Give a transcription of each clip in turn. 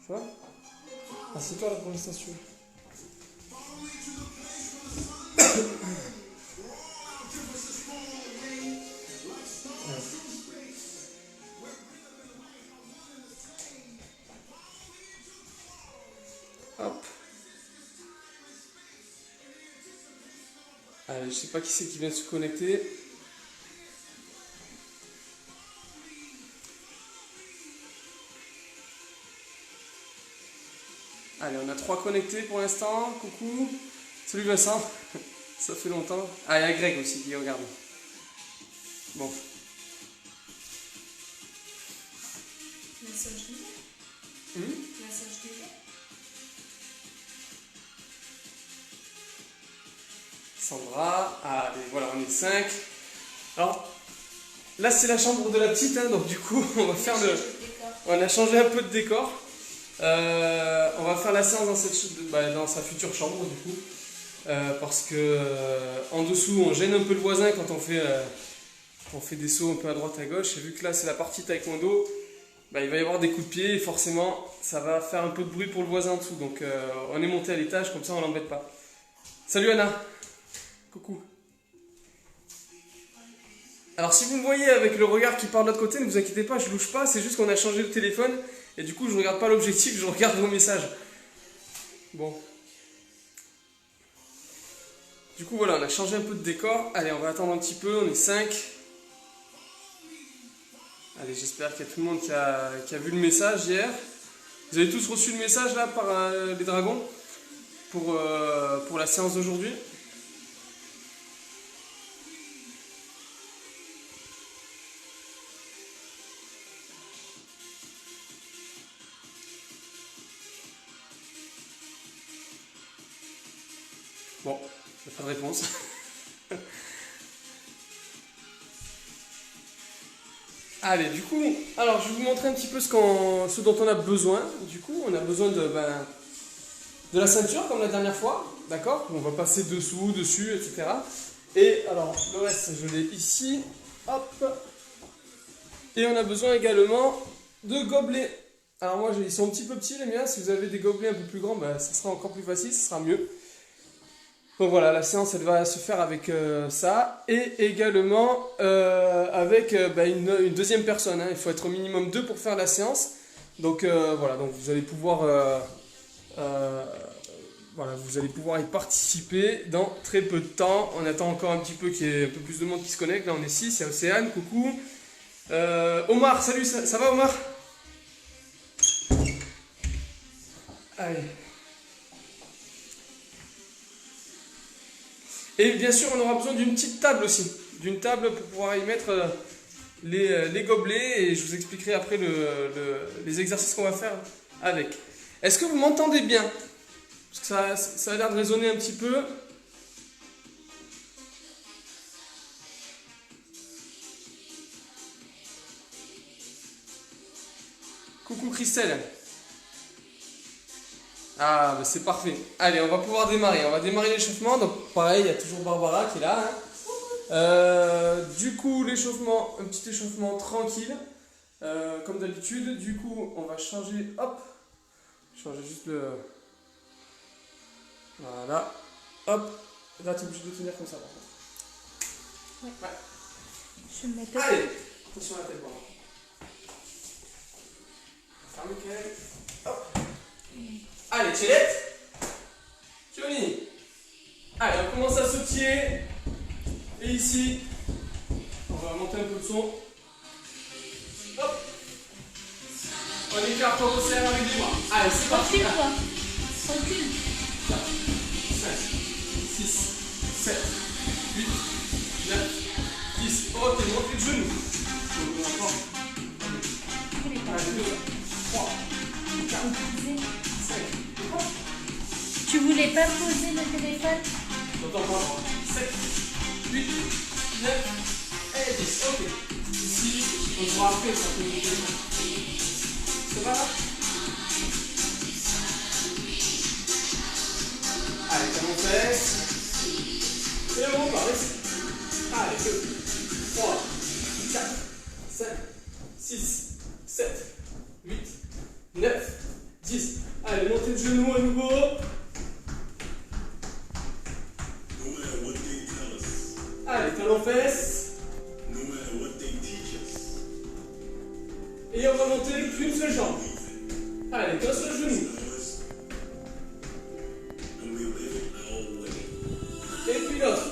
Ça va? Assieds-toi là pour l'instant si tu veux. Hop. Allez, je sais pas qui c'est qui vient de se connecter. Allez, on a 3 connectés pour l'instant. Coucou. Salut Vincent. Ça fait longtemps. Ah, il y a Greg aussi qui regarde. Bon. Message d'hier. Message d'hier. Sandra. Ah, et voilà, on est 5. Alors, là c'est la chambre de la petite, hein, donc du coup, on va faire le... On a changé un peu de décor. On va faire la séance dans sa future chambre, du coup. Parce que en dessous, on gêne un peu le voisin quand on fait des sauts un peu à droite à gauche. Et vu que là, c'est la partie taekwondo, bah, il va y avoir des coups de pied et forcément, ça va faire un peu de bruit pour le voisin en dessous. Donc, on est monté à l'étage, comme ça, on l'embête pas. Salut Anna. Coucou. Alors, si vous me voyez avec le regard qui part de l'autre côté, ne vous inquiétez pas, je louche pas. C'est juste qu'on a changé le téléphone et du coup, je regarde pas l'objectif, je regarde vos messages. Bon. Du coup, voilà, on a changé un peu de décor. Allez, on va attendre un petit peu, on est 5. Allez, j'espère qu'il y a tout le monde qui a vu le message hier. Vous avez tous reçu le message là par les dragons pour la séance d'aujourd'hui. Bon, il n'y a pas de réponse. Allez, du coup, alors je vais vous montrer un petit peu ce dont on a besoin. Du coup, on a besoin de la ceinture comme la dernière fois, d'accord? On va passer dessous, dessus, etc. Et alors, le reste, je l'ai ici. Hop. Et on a besoin également de gobelets. Alors moi, ils sont un petit peu petits les miens. Si vous avez des gobelets un peu plus grands, bah, ça sera encore plus facile, ça sera mieux. Donc voilà, la séance elle va se faire avec ça et également avec une deuxième personne. Hein. Il faut être au minimum 2 pour faire la séance. Donc voilà, donc vous allez pouvoir y participer dans très peu de temps. On attend encore un petit peu qu'il y ait un peu plus de monde qui se connecte. Là on est 6, il y a Océane, coucou. Omar, salut, ça va Omar? Allez. Et bien sûr, on aura besoin d'une petite table aussi. D'une table pour pouvoir y mettre les gobelets. Et je vous expliquerai après les exercices qu'on va faire avec. Est-ce que vous m'entendez bien? Parce que ça a l'air de résonner un petit peu. Coucou Christelle. Ah, bah c'est parfait. Allez, on va pouvoir démarrer. On va démarrer l'échauffement. Donc, pareil, il y a toujours Barbara qui est là. Hein. Du coup, l'échauffement, un petit échauffement tranquille. Comme d'habitude. Du coup, on va changer. Hop. Changer juste le. Voilà. Hop. Là, tu es obligé de tenir comme ça, par contre. Ouais. Je me mets pas. Allez, attention à la tête, Barbara. Ferme, Michael. Hop. Allez, Tchelette. Johnny. Allez, on commence à sautiller. Et ici, on va monter un peu le son. Hop. On écarte au cerf avec les bras. Allez, c'est parti. Recule, toi. Recule. 4, 5, 6, 7, 8, 9, 10. Ok, montez le genou. Allez, 2, 3, 4, 5. Tu voulais pas poser le téléphone? J'entends pas. 7, 8, 9 et 10. Ok. Ici, on voit après ça peut nous aider. Ça va là? Allez, comme on fait. Et on va rester. Allez, 2, 3, 4, 5, 6, 7, 8, 9, 10. genoux à nouveau. Allez, talons fesses. Et on va monter qu'une seule jambe. Allez, qu'un seul genou. Et puis l'autre.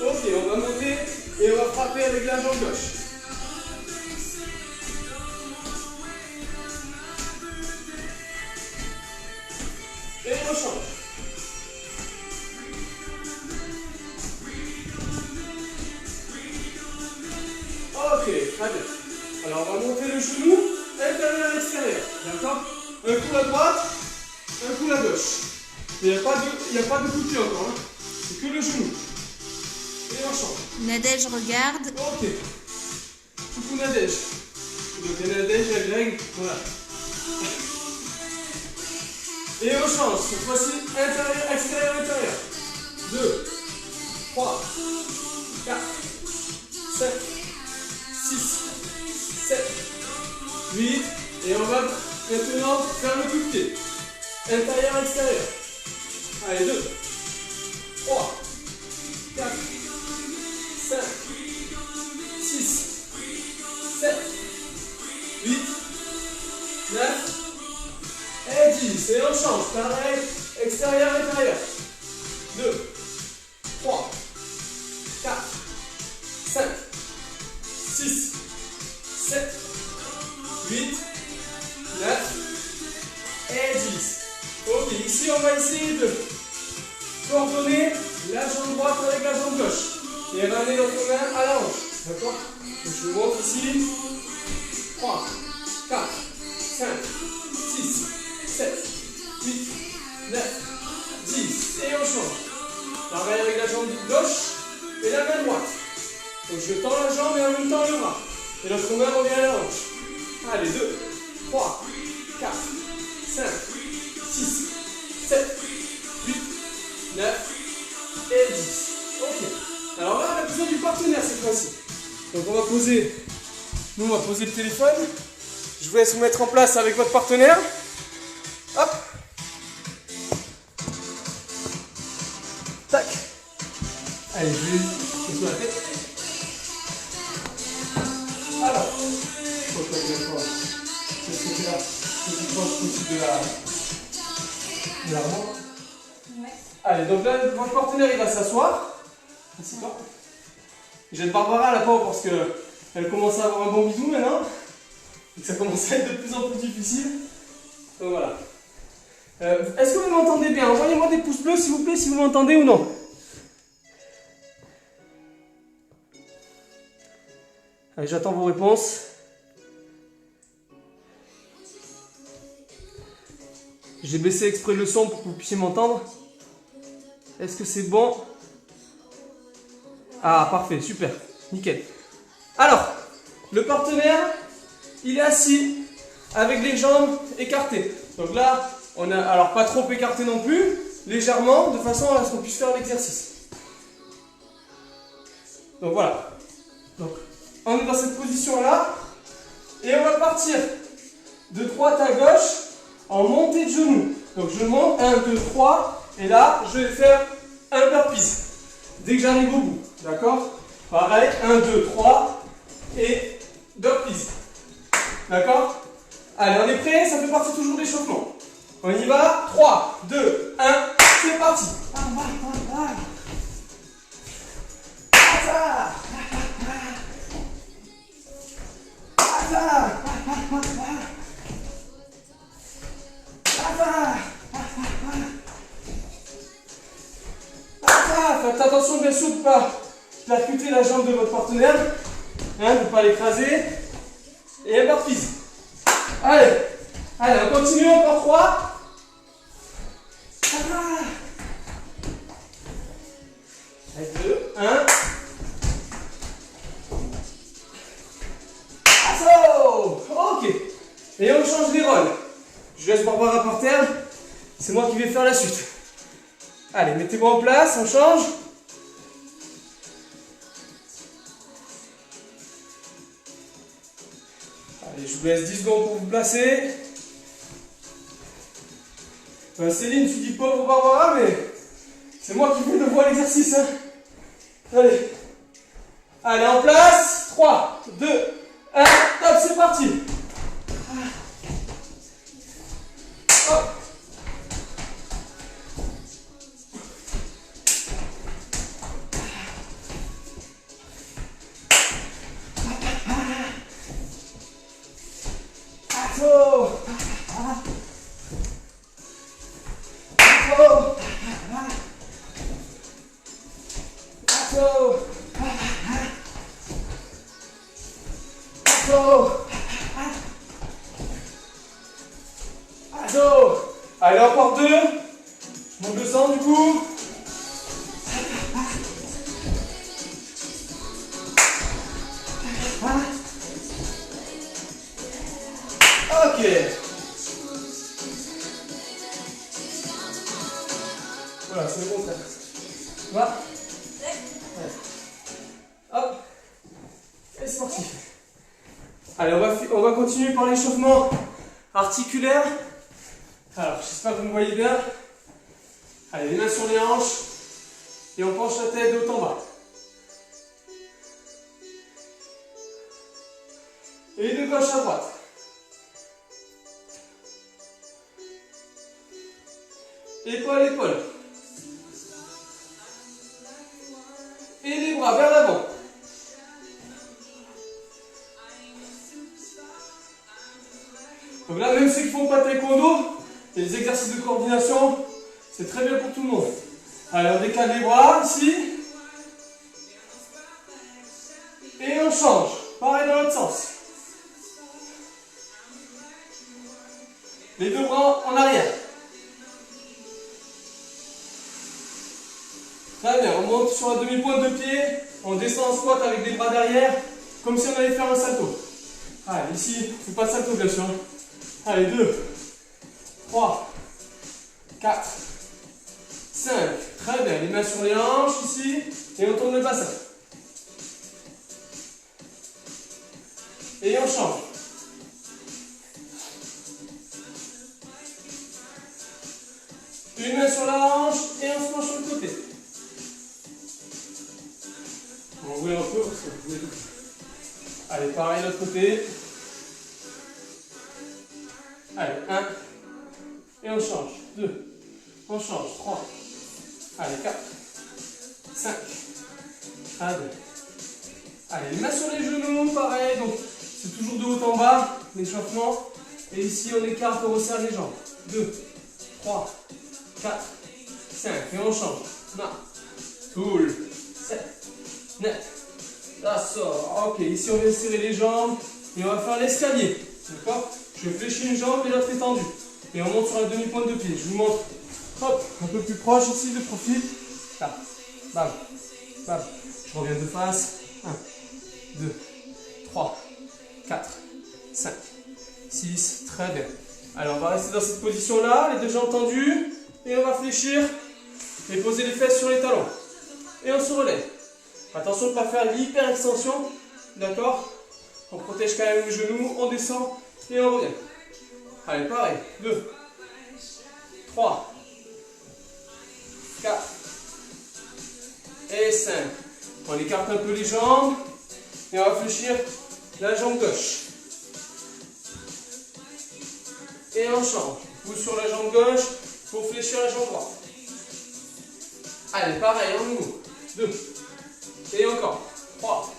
Ok, on va monter et on va frapper avec la jambe gauche. Et on change. Ok, très bien. Alors on va monter le genou, intérieur et extérieur. D'accord? Un coup à droite, un coup à gauche. Il n'y a pas de coup de pied encore. Hein. C'est que le genou. Et on change. Nadège regarde. Ok. Coucou Nadège. Donc Nadège, la Greg, voilà. Et on change. Cette fois-ci, intérieur, extérieur, intérieur. 2, 3, 4, 5, 6, 7, 8. Et on va maintenant faire le coup de pied. Intérieur, extérieur. Allez, 2, 3, 4, 5, 6, 7, 8, 9 et 10. Et on change. Pareil, extérieur, intérieur. 2, 3, 4, 5, 6, 7, 8, 9 et 10. Ok, ici on va essayer de coordonner la jambe droite avec la jambe gauche. Et ramener notre main à la hanche. D'accord? Je vous montre ici. 3, 4, 5, 6, 7, 8, 9, 10. Et on change. Pareil avec la jambe gauche et la main droite. Donc je tends la jambe et en même temps le bras. Et notre main revient à la hanche. Allez, 2, 3, 4, 5, 6, 7, 8, 9 et 10. Ok. Alors là, on a besoin du partenaire cette fois-ci. Donc on va poser le téléphone. Je vous laisse vous mettre en place avec votre partenaire. Hop. Tac. Allez, je vais sur la tête. Alors, qu'est-ce que c'est là? Je suis proche aussi de la main. Ouais. Allez, donc là, votre partenaire il va s'asseoir. Assis-toi. J'aide Barbara à la pauvre parce qu'elle commence à avoir un bon bisou maintenant. Et que ça commence à être de plus en plus difficile. Donc voilà. Est-ce que vous m'entendez bien? Envoyez-moi des pouces bleus s'il vous plaît si vous m'entendez ou non. Allez, j'attends vos réponses. J'ai baissé exprès le son pour que vous puissiez m'entendre. Est-ce que c'est bon? Ah, parfait, super, nickel. Alors, le partenaire, il est assis avec les jambes écartées. Donc là, on a, alors pas trop écarté non plus, légèrement, de façon à ce qu'on puisse faire l'exercice. Donc voilà. Donc, on est dans cette position-là, et on va partir de droite à gauche en montée de genoux. Donc je monte, 1, 2, 3, et là, je vais faire un burpees. Dès que j'arrive au bout, d'accord? Pareil, 1, 2, 3 et burpees. D'accord? Allez, on est prêt? Ça fait partie toujours d'échauffement. On y va? 3, 2, 1, c'est parti! Faites attention bien sûr de ne pas percuter la jambe de votre partenaire, hein, de ne pas l'écraser. Et un burpees. Allez, allez, on continue encore 3. Allez, 2, 1. Ok. Et on change les rôles. Je laisse Barbara par terre. C'est moi qui vais faire la suite. Allez, mettez-vous en place, on change. Allez, je vous laisse 10 secondes pour vous placer. Céline, tu dis pauvre Barbara, mais c'est moi qui fais le voix l'exercice. Hein. Allez. Allez, en place. 3, 2, 1. Top, c'est parti. Hop. Oh. Oh. Oh. Oh. Allez, encore 2. Je monte le sang du coup. Ok. Voilà, c'est le contraire. Tu vois? Ouais. Hop. Et c'est parti. Allez, on va continuer par l'échauffement articulaire. Alors, j'espère que vous me voyez bien. Allez, les mains sur les hanches. Et on penche la tête de haut en bas. Et de gauche à droite. Épaule à épaule. Et les bras vers l'avant. Donc là, même ceux qui ne font pas de taekwondo, il y a des exercices de coordination, c'est très bien pour tout le monde. Allez, on décale les bras ici. Et on change. Pareil dans l'autre sens. Les deux bras en arrière. Très bien, on monte sur la demi-pointe de pied, on descend en squat avec les bras derrière, comme si on allait faire un salto. Allez, ici, c'est pas de salto bien sûr. Allez, 2, 3, 4, 5. Très bien, les mains sur les hanches ici, et on tourne le bassin. Et on change. Une main sur la hanche, et on se penche sur le côté. On va ouvrir un peu, parce que vous pouvez tout. Allez, pareil, l'autre côté. Allez, 1. Et on change. 2. On change. 3. Allez, 4. 5. Allez. Allez, les mains sur les genoux, pareil. Donc, c'est toujours de haut en bas, l'échauffement. Et ici, on écarte, on resserre les jambes. 2, 3, 4, 5. Et on change. 9, toul, 7, 9. Ça sort. Ok, ici, on va serrer les jambes. Et on va faire l'escalier. D'accord? Je fléchis une jambe et l'autre est tendue. Et on monte sur la demi-pointe de pied. Je vous montre. Hop, un peu plus proche ici, de profil. Là. Bam. Bam. Je reviens de face. 1, 2, 3, 4, 5, 6. Très bien. Alors, on va rester dans cette position-là, les deux jambes tendues. Et on va fléchir et poser les fesses sur les talons. Et on se relève. Attention de ne pas faire l'hyper extension. D'accord? On protège quand même le genou, on descend et on revient. Allez, pareil. 2, 3, 4 et 5. On écarte un peu les jambes et on va fléchir la jambe gauche. Et on change. Pousse sur la jambe gauche pour fléchir la jambe droite. Allez, pareil, on ouvre. 2. Et encore. 3.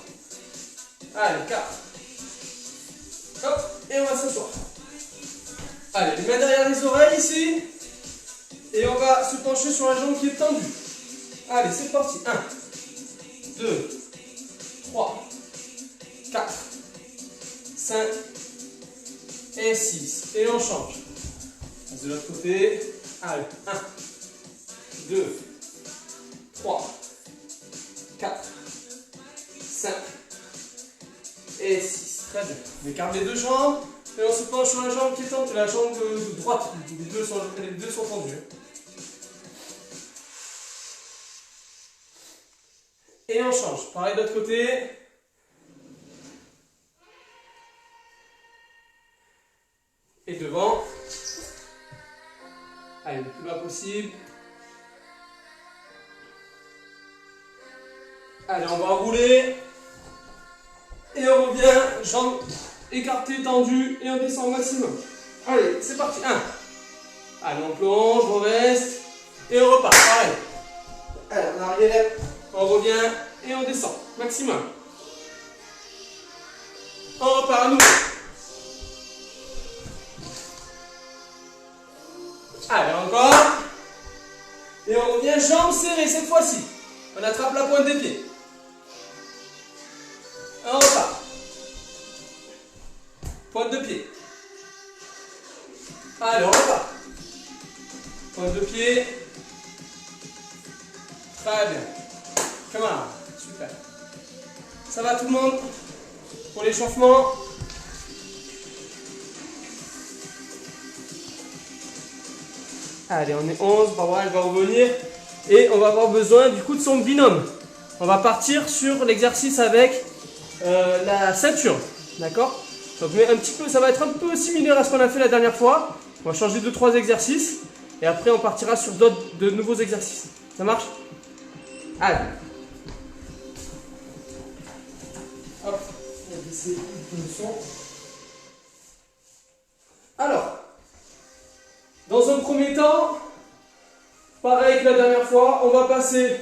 Allez, 4. Hop, et on va s'asseoir. Allez, les mains derrière les oreilles ici. Et on va se pencher sur la jambe qui est tendue. Allez, c'est parti. 1, 2, 3, 4, 5 et 6. Et on change. De l'autre côté. Allez, 1, 2, 3, 4, 5 et 6. Très bien. On écarte les deux jambes et on se penche sur la jambe qui est tendue, la jambe de droite. Les deux sont tendus. Et on change. Pareil de l'autre côté. possible. Allez, on va rouler. Et on revient, jambes écartées, tendues, et on descend au maximum. Allez, c'est parti. 1. Allez, on plonge, on reste, et on repart. Pareil. Allez, on arrière, on revient, et on descend. Maximum. On repart à nouveau. Allez, encore. Et on revient, jambes serrées cette fois-ci. On attrape la pointe des pieds. On repart. Pointe de pied. Allez, on repart. Pointe de pied. Très bien. Come on. Super. Ça va tout le monde? Pour l'échauffement. Allez, on est 11. Barbara, elle va revenir. Et on va avoir besoin du coup de son binôme. On va partir sur l'exercice avec la ceinture. D'accord? Donc, mais un petit peu, ça va être un peu similaire à ce qu'on a fait la dernière fois. On va changer 2-3 exercices. Et après, on partira sur de nouveaux exercices. Ça marche? Allez. Hop, on va baisser un peu le son. Alors, dans un premier temps, pareil que la dernière fois, on va passer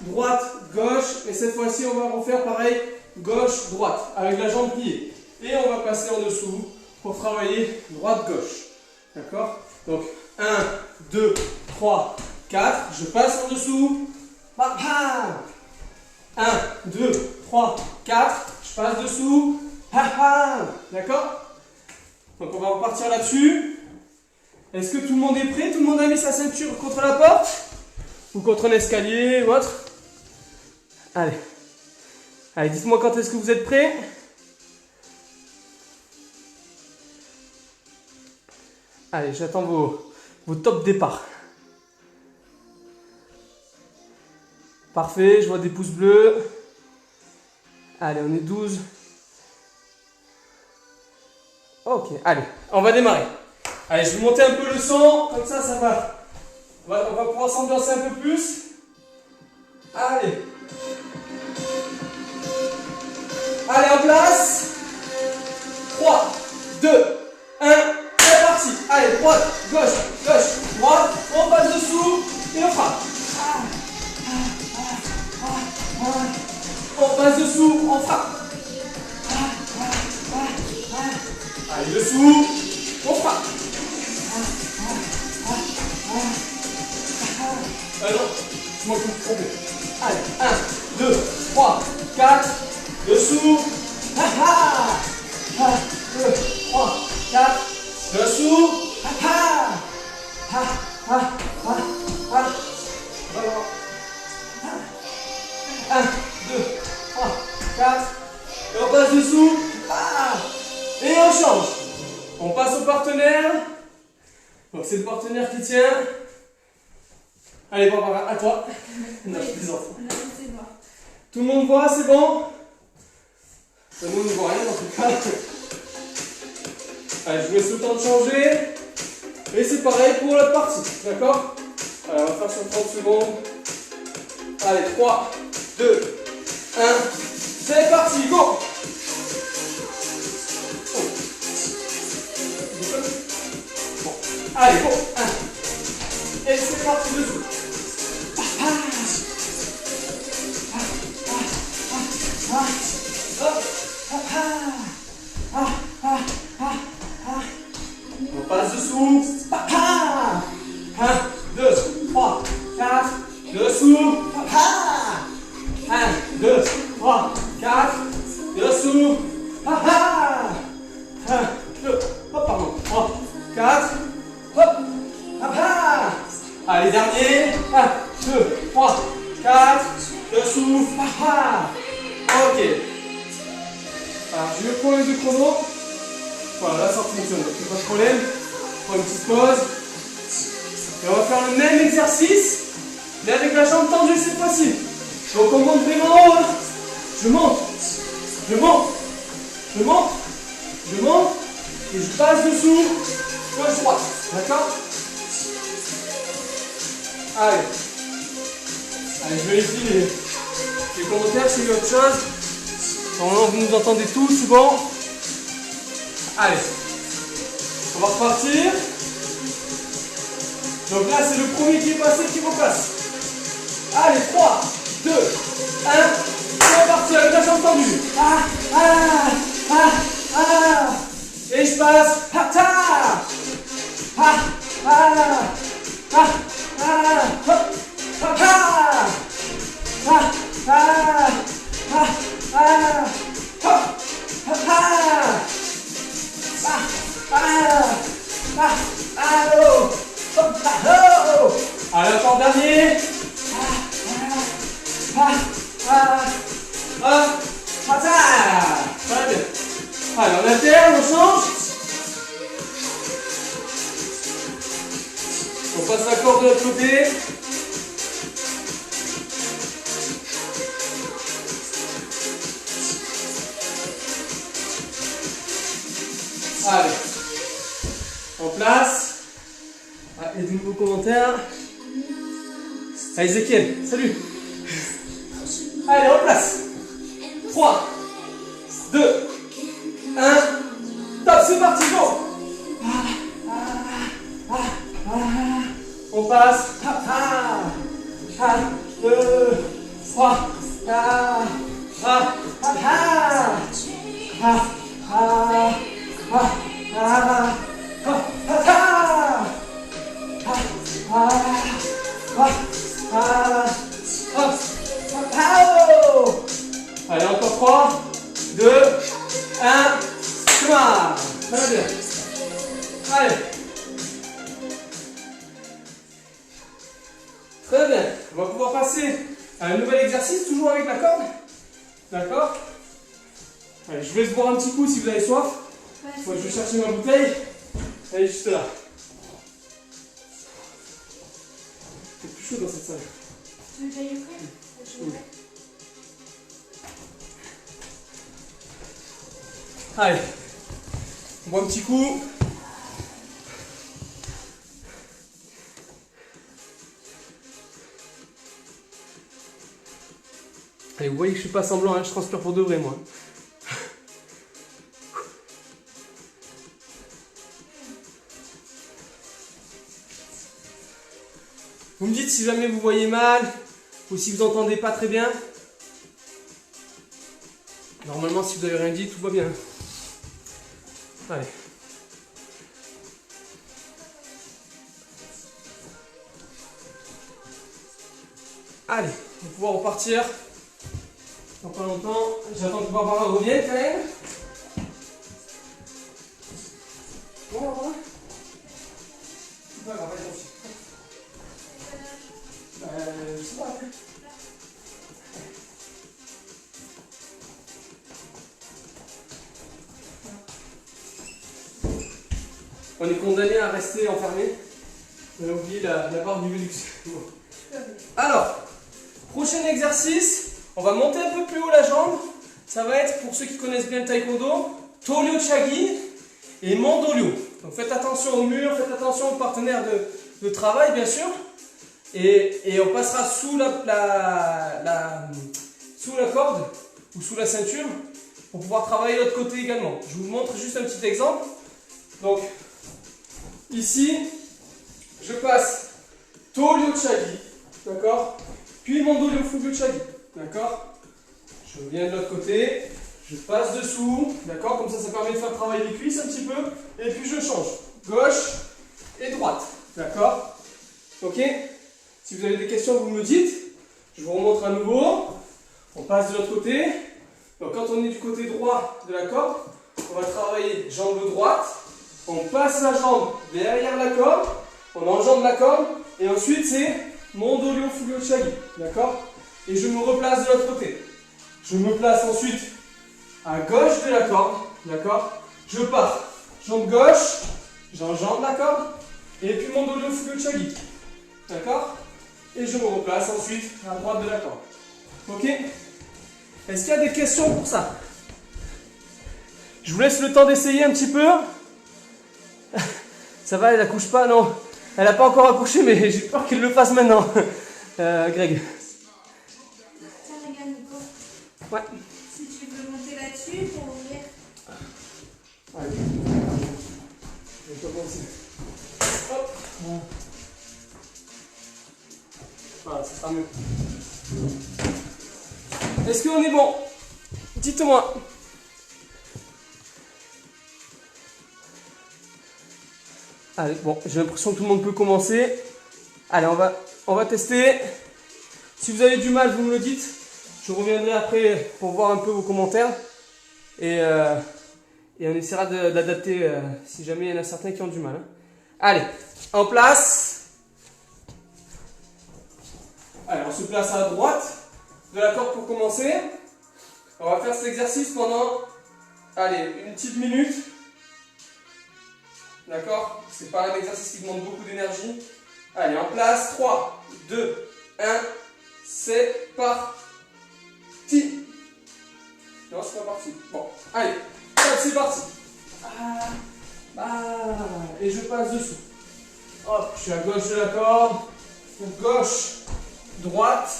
droite, gauche. Et cette fois-ci, on va refaire pareil, gauche, droite, avec la jambe pliée. Et on va passer en dessous pour travailler droite-gauche. D'accord? Donc, 1, 2, 3, 4. Je passe en dessous. 1, 2, 3, 4. Je passe dessous. D'accord? Donc, on va repartir là-dessus. Est-ce que tout le monde est prêt? Tout le monde a mis sa ceinture contre la porte? Ou contre un escalier ou autre? Allez. Allez, dites-moi quand est-ce que vous êtes prêts? Allez, j'attends vos top départs. Parfait, je vois des pouces bleus. Allez, on est 12. Ok, allez, on va démarrer. Allez, je vais monter un peu le son, comme ça, ça va. On va pouvoir s'ambiancer un peu plus. Allez. Allez, en place. 3, 2, 1. C'est parti. Allez, droite, gauche, gauche, droite. On passe dessous et on frappe. On passe dessous, on frappe. Allez, dessous, on frappe. Non, c'est moi qui me trompe. Allez, 1, 2, 3, 4. Dessous. 1, 2, 3, 4. Dessous. 1, 2, 3, 4. Et on passe dessous. Et on change. On passe au partenaire. Donc c'est le partenaire qui tient. Allez, Barbara, à toi. Non, je plaisante. Tout le monde voit, c'est bon? Nous, on ne voit rien en tout cas. Allez, je vous laisse le temps de changer. Et c'est pareil pour l'autre partie, d'accord? Allez, on va faire sur 30 secondes. Allez, 3, 2, 1. C'est parti, go! Bon. Allez, go! 1. Et c'est parti dessous. On passe dessous. 1, 2, 3, 4. Dessous. 1, 2, 3, 4. Dessous. 1, 2, hop, pardon. 3, 4. Hop. Allez, dernier. 1, 2, 3, 4. Dessous. Ok. Alors, j'ai eu le problème de chrono. Voilà, là ça fonctionne, donc pas de problème. On prend une petite pause. Et on va faire le même exercice, mais avec la jambe tendue cette fois-ci. Donc on monte vraiment en haut. Hein. Je monte, je monte, je monte, je monte, et je passe dessous, gauche-droite. D'accord? Allez. Allez, je vérifie les commentaires s'il y a autre chose. Normalement, vous nous entendez tous, c'est bon. Allez. On va repartir. Donc là, c'est le premier qui est passé qui repasse. Allez, 3, 2, 1. C'est parti avec la jambe tendue. Et je passe. Allez, encore dernier. Très bien. Allez, on alterne, on change. On passe la corde de l'autre côté. Allez. En place. Ah, et de nouveaux commentaires. Allez, Ezekiel, salut. Allez, en place. 3, 2, 1. Top, c'est parti, go. On passe. 2, 3, 4. Allez, encore 3, 2, 1. Très bien. Allez. Très bien. On va pouvoir passer à un nouvel exercice, toujours avec la corde. D'accord? Allez, je vous laisse boire un petit coup si vous avez soif. Moi, je vais chercher ma bouteille. Elle est juste là. C'est plus chaud dans cette salle. Tu veux payer après? Oui. Allez, on boit un petit coup. Allez, vous voyez que je ne fais pas semblant, hein, je transpire pour de vrai, moi. Vous me dites si jamais vous voyez mal ou si vous entendez pas très bien. Normalement, si vous n'avez rien dit, tout va bien. Allez. Allez, on va pouvoir repartir dans pas longtemps. J'attends que Barbara revienne quand même. Bon, Barbara. C'est pas grave, allez, je sais pas, après. On est condamné à rester enfermé. On a oublié la barre du Velux. Bon. Alors, prochain exercice, on va monter un peu plus haut la jambe. Ça va être, pour ceux qui connaissent bien le taekwondo, Toryo Chagi et Mandolyo. Donc faites attention au mur, faites attention aux partenaires de travail, bien sûr. Et on passera sous sous la corde ou sous la ceinture pour pouvoir travailler de l'autre côté également. Je vous montre juste un petit exemple. Donc, ici, je passe Toryo Chagi, d'accord? Puis Mandolyo Fugyo Chagi, d'accord? Je viens de l'autre côté, je passe dessous, d'accord? Comme ça permet de faire travailler les cuisses un petit peu. Et puis je change, gauche et droite, d'accord? Ok? Si vous avez des questions, vous me dites. Je vous remontre à nouveau. On passe de l'autre côté. Donc quand on est du côté droit de la corde, on va travailler jambe droite. On passe la jambe derrière la corde. On enjambe la corde. Et ensuite, c'est Mandolyo Fugyo Chagi. D'accord? Et je me replace de l'autre côté. Je me place ensuite à gauche de la corde. D'accord? Je pars. Jambe gauche. J'enjambe la corde. Et puis Mandolyo Fugyo Chagi. D'accord? Et je me replace ensuite à droite de la corde. Ok? Est-ce qu'il y a des questions pour ça? Je vous laisse le temps d'essayer un petit peu. Ça va, elle accouche pas, non? Elle n'a pas encore accouché, mais j'ai peur qu'elle le fasse maintenant. Greg. Tiens, regarde, Nico. Ouais. Si tu veux monter là-dessus pour ouvrir. Allez. Je vais commencer. Hop. Voilà, ça sera mieux. Est-ce qu'on est bon? Dites-moi. Allez, bon, j'ai l'impression que tout le monde peut commencer. Allez, on va tester. Si vous avez du mal, vous me le dites. Je reviendrai après pour voir un peu vos commentaires. Et on essaiera d'adapter si jamais il y en a certains qui ont du mal. Hein. Allez, en place. Allez, on se place à droite de la corde pour commencer. On va faire cet exercice pendant, allez, une petite minute. D'accord? C'est pas un exercice qui demande beaucoup d'énergie. Allez, en place. 3, 2, 1. C'est parti. Non, c'est pas parti. Bon, allez. C'est parti. Et je passe dessous. Hop, je suis à gauche de la corde. Gauche, droite.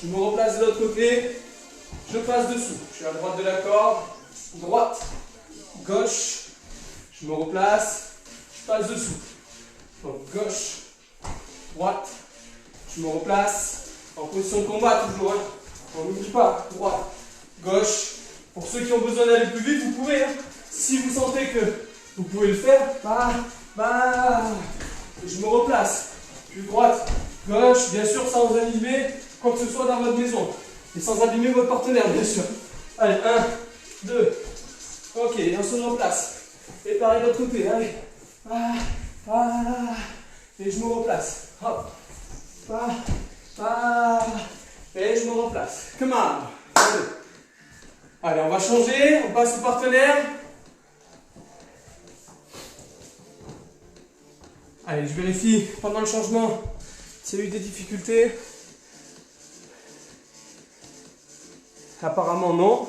Je me replace de l'autre côté. Je passe dessous. Je suis à droite de la corde. Droite, gauche. Je me replace. Je passe dessous. Donc gauche, droite. Je me replace. En position de combat toujours. Hein. On n'oublie pas. Droite, gauche. Pour ceux qui ont besoin d'aller plus vite, vous pouvez. Hein. Si vous sentez que vous pouvez le faire, je me replace. Puis droite, gauche, bien sûr sans abîmer quoi que ce soit dans votre maison. Et sans abîmer votre partenaire, bien sûr. Allez, 1, 2. Ok, et on se replace. Et pareil de l'autre côté. Allez. Et je me replace. Hop. Et je me replace. Come on. Allez, on va changer. On passe au partenaire. Allez, je vérifie pendant le changement s'il y a eu des difficultés. Apparemment non.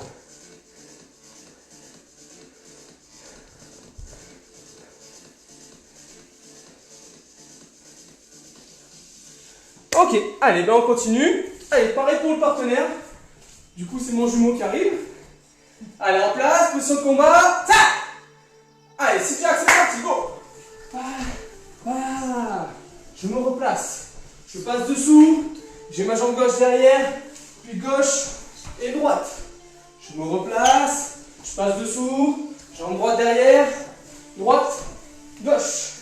Ok, allez, ben on continue. Allez, pareil pour le partenaire. Du coup, c'est mon jumeau qui arrive. Allez, en place, position de combat. Ça. Allez, si Jack, c'est parti, go. Je me replace. Je passe dessous. J'ai ma jambe gauche derrière. Puis gauche et droite. Je me replace. Je passe dessous. Jambe droite derrière. Droite, gauche.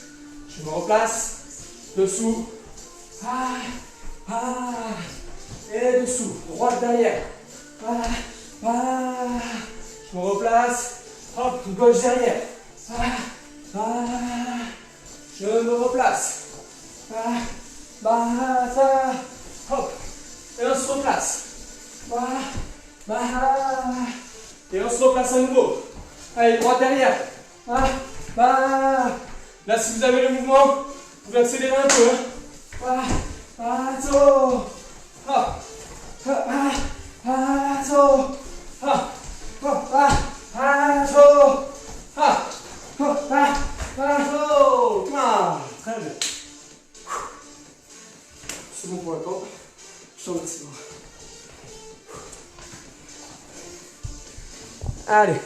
Je me replace. Dessous. Et dessous. Droite derrière. Je me replace. Hop, gauche derrière. Je me replace. Hop. Et on se replace. Et on se replace à nouveau. Allez, droite derrière. Là, si vous avez le mouvement, vous pouvez accélérer un peu. Très bien. C'est bon pour la corde. Je t'en remercie. Allez.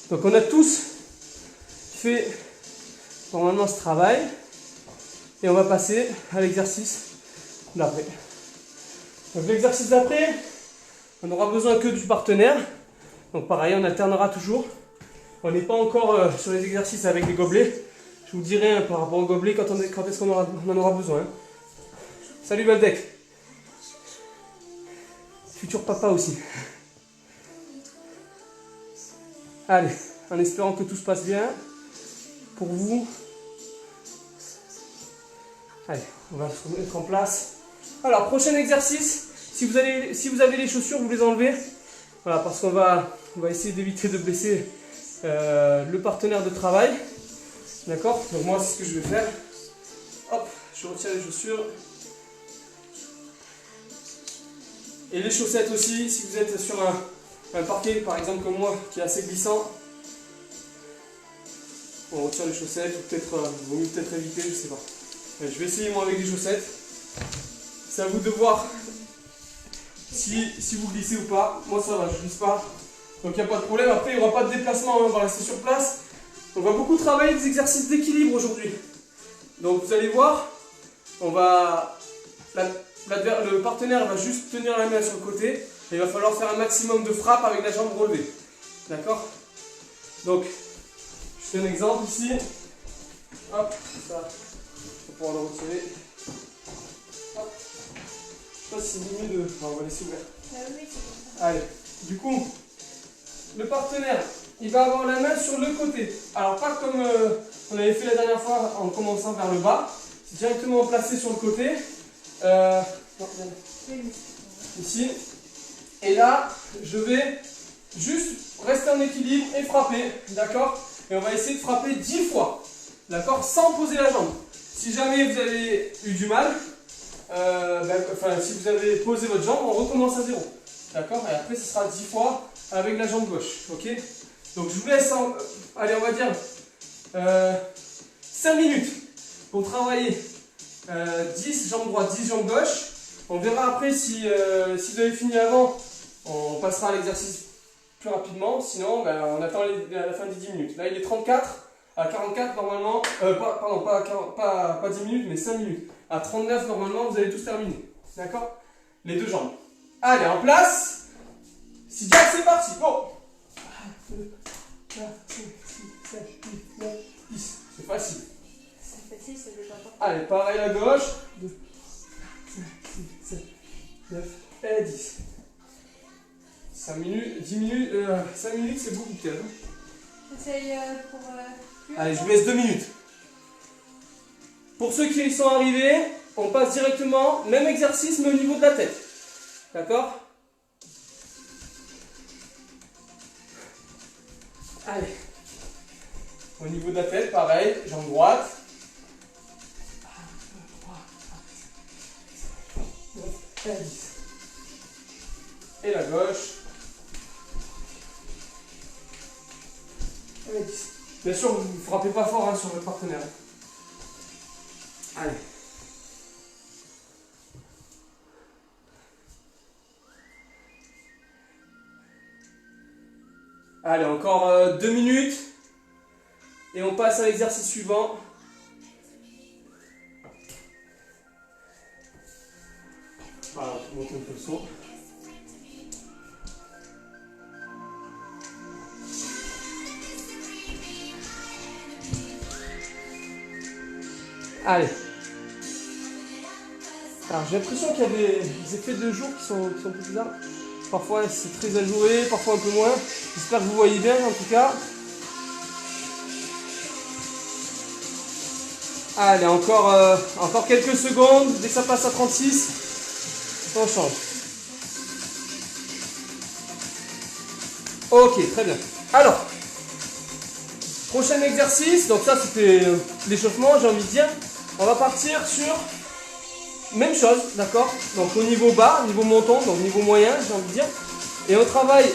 Donc on a tous fait normalement ce travail. Et on va passer à l'exercice d'après. Donc l'exercice d'après, on n'aura besoin que du partenaire. Donc pareil, on alternera toujours. On n'est pas encore sur les exercices avec les gobelets. Je vous dirai hein, par rapport aux gobelets quand est-ce qu'on en aura besoin. Hein. Salut Valdec. Futur papa aussi. Allez, en espérant que tout se passe bien pour vous. Allez, on va se remettre en place. Alors, prochain exercice. Si vous avez les chaussures, vous les enlevez. Voilà, parce qu'on va essayer d'éviter de blesser le partenaire de travail. D'accord? Donc moi, c'est ce que je vais faire. Hop, je retire les chaussures. Et les chaussettes aussi, si vous êtes sur un parquet, par exemple comme moi, qui est assez glissant. on retire les chaussettes, ou peut-être, vaut mieux peut-être éviter, je sais pas. Je vais essayer moi avec les chaussettes. C'est à vous de voir si vous glissez ou pas. Moi ça va, je glisse pas. Donc il n'y a pas de problème. Après il n'y aura pas de déplacement, hein. On va rester sur place. On va beaucoup travailler des exercices d'équilibre aujourd'hui. Donc vous allez voir, on va... le partenaire va juste tenir la main sur le côté. Et il va falloir faire un maximum de frappes avec la jambe relevée. D'accord? Donc, je fais un exemple ici. Hop, ça. On va pouvoir le retirer. Hop. Je sais pas si c'est mieux de... Enfin, on va laisser ouvert. Oui, c'est bon. Allez, du coup, le partenaire, il va avoir la main sur le côté. Alors, pas comme on avait fait la dernière fois en commençant vers le bas. C'est directement placé sur le côté. Non, ici. Et là, je vais juste rester en équilibre et frapper. D'accord? Et on va essayer de frapper 10 fois. D'accord? Sans poser la jambe. Si jamais vous avez eu du mal, si vous avez posé votre jambe, on recommence à 0. D'accord? Et après, ce sera 10 fois avec la jambe gauche. Ok? Donc, je vous laisse, allez, on va dire 5 minutes pour travailler 10 jambe droite, 10 jambe gauche. On verra après si vous avez fini avant, on passera à l'exercice plus rapidement. Sinon, on attend la fin des 10 minutes. Là, il est 34. À 44, normalement, pas 10 minutes, mais 5 minutes. À 39, normalement, vous avez tous terminé. D'accord? Les deux jambes. Allez, en place. Si Jack, c'est parti. Bon. 1, 2, 3, 4, 5, 6, 7, 8, 9, 10. C'est facile. C'est facile, c'est déjà important. Allez, pareil à gauche. 2, 5, 6, 7, 9 et 10. 5 minutes, 10 minutes, 5 minutes, c'est beaucoup peut-être. J'essaye pour plus. Allez, je vous laisse 2 minutes. Pour ceux qui y sont arrivés, on passe directement, même exercice, mais au niveau de la tête. D'accord? Allez. Au niveau de la tête, pareil, jambe droite. 1, 2, 3, 4, 5, 6, 7, 8, 9 et 10. Et la gauche. Et 10. Bien sûr, vous ne frappez pas fort sur votre partenaire. Allez. Allez, encore 2 minutes. Et on passe à l'exercice suivant. Voilà, je monte un peu le son. Allez. Alors j'ai l'impression qu'il y a des effets de jour qui sont un peu bizarres. Parfois c'est très ajouré, parfois un peu moins. J'espère que vous voyez bien en tout cas. Allez, encore quelques secondes. Dès que ça passe à 36, on change. Ok, très bien. Alors, prochain exercice. Donc ça c'était l'échauffement, j'ai envie de dire. On va partir sur même chose, d'accord? Donc au niveau bas, niveau menton, donc niveau moyen, j'ai envie de dire. Et on travaille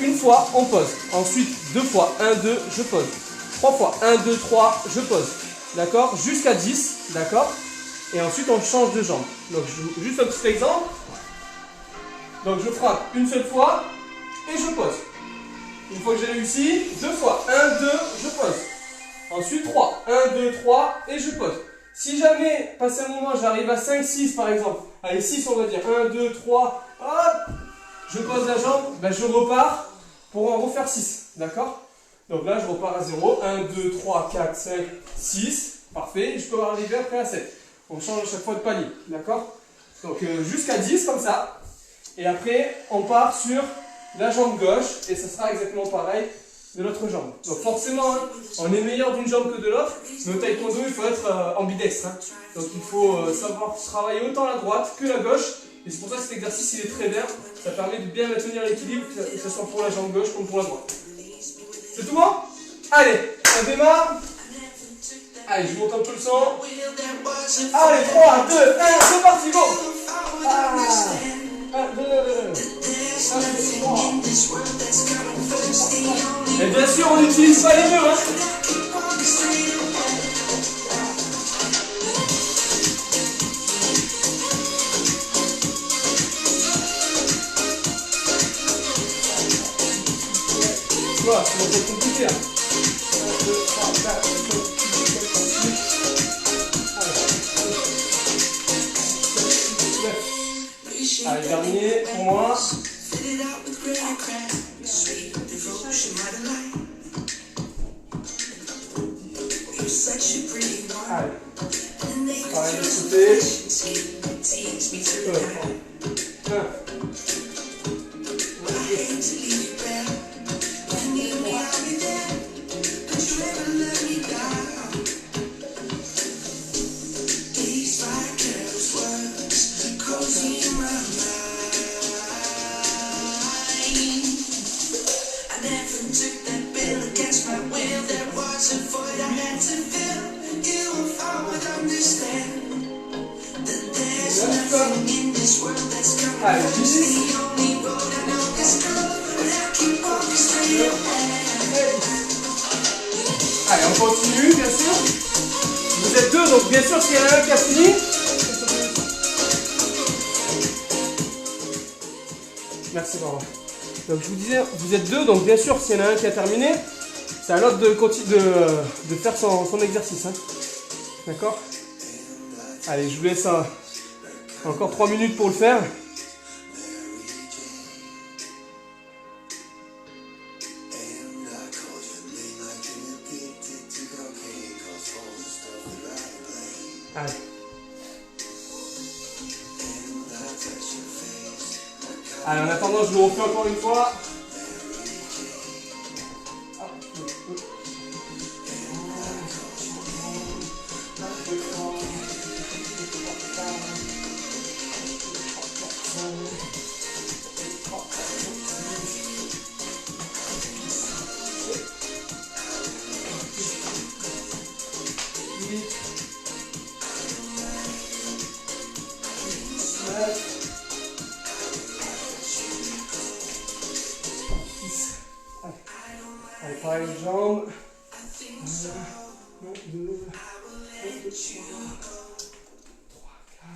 une fois, on pose. Ensuite, 2 fois, 1, 2, je pose. 3 fois, 1, 2, 3, je pose. D'accord? Jusqu'à 10, d'accord? Et ensuite, on change de jambe. Donc, juste un petit exemple. Donc, je frappe une seule fois et je pose. Une fois que j'ai réussi, 2 fois, 1, 2, je pose. Ensuite, 3, 1, 2, 3 et je pose. Si jamais, passé un moment, j'arrive à 5, 6 par exemple. Allez, 6, on va dire. 1, 2, 3, hop! Je pose la jambe, je repars pour en refaire 6. D'accord? Donc là, je repars à 0. 1, 2, 3, 4, 5, 6. Parfait. Je peux arriver après à 7. On change à chaque fois de palier. D'accord? Donc jusqu'à 10 comme ça. Et après, on part sur la jambe gauche. Et ce sera exactement pareil de l'autre jambe. Donc forcément, hein, on est meilleur d'une jambe que de l'autre. Mais au taekwondo, il faut être ambidextre. Hein. Donc il faut savoir travailler autant la droite que la gauche. Et c'est pour ça que cet exercice il est très bien. Ça permet de bien maintenir l'équilibre, que ce soit pour la jambe gauche comme pour la droite. C'est tout bon? Allez, on démarre. Allez, je monte un peu le son. Allez, 3, 2, 1, c'est parti, go! 1, 2, 3. Et bien sûr, on n'utilise pas les deux, hein. Voilà, c'est un peu compliqué. 1, 2, 3, 4, 5, 6, 7, 8. Allez, 9. Allez, dernier pour moi. Allez. Pareil de ce côté. 1. Allez, 10. Allez, on continue, bien sûr. Vous êtes deux, donc bien sûr, s'il y en a un qui a fini. Merci, Barbara. Donc, je vous disais, vous êtes deux, donc bien sûr, s'il y en a un qui a terminé, c'est à l'autre de faire son exercice. Hein. D'accord? Allez, je vous laisse encore 3 minutes pour le faire. Allez. Allez, en attendant, je vous refais encore une fois. Allez, pareil, les jambes. 1, 2, 3, 4.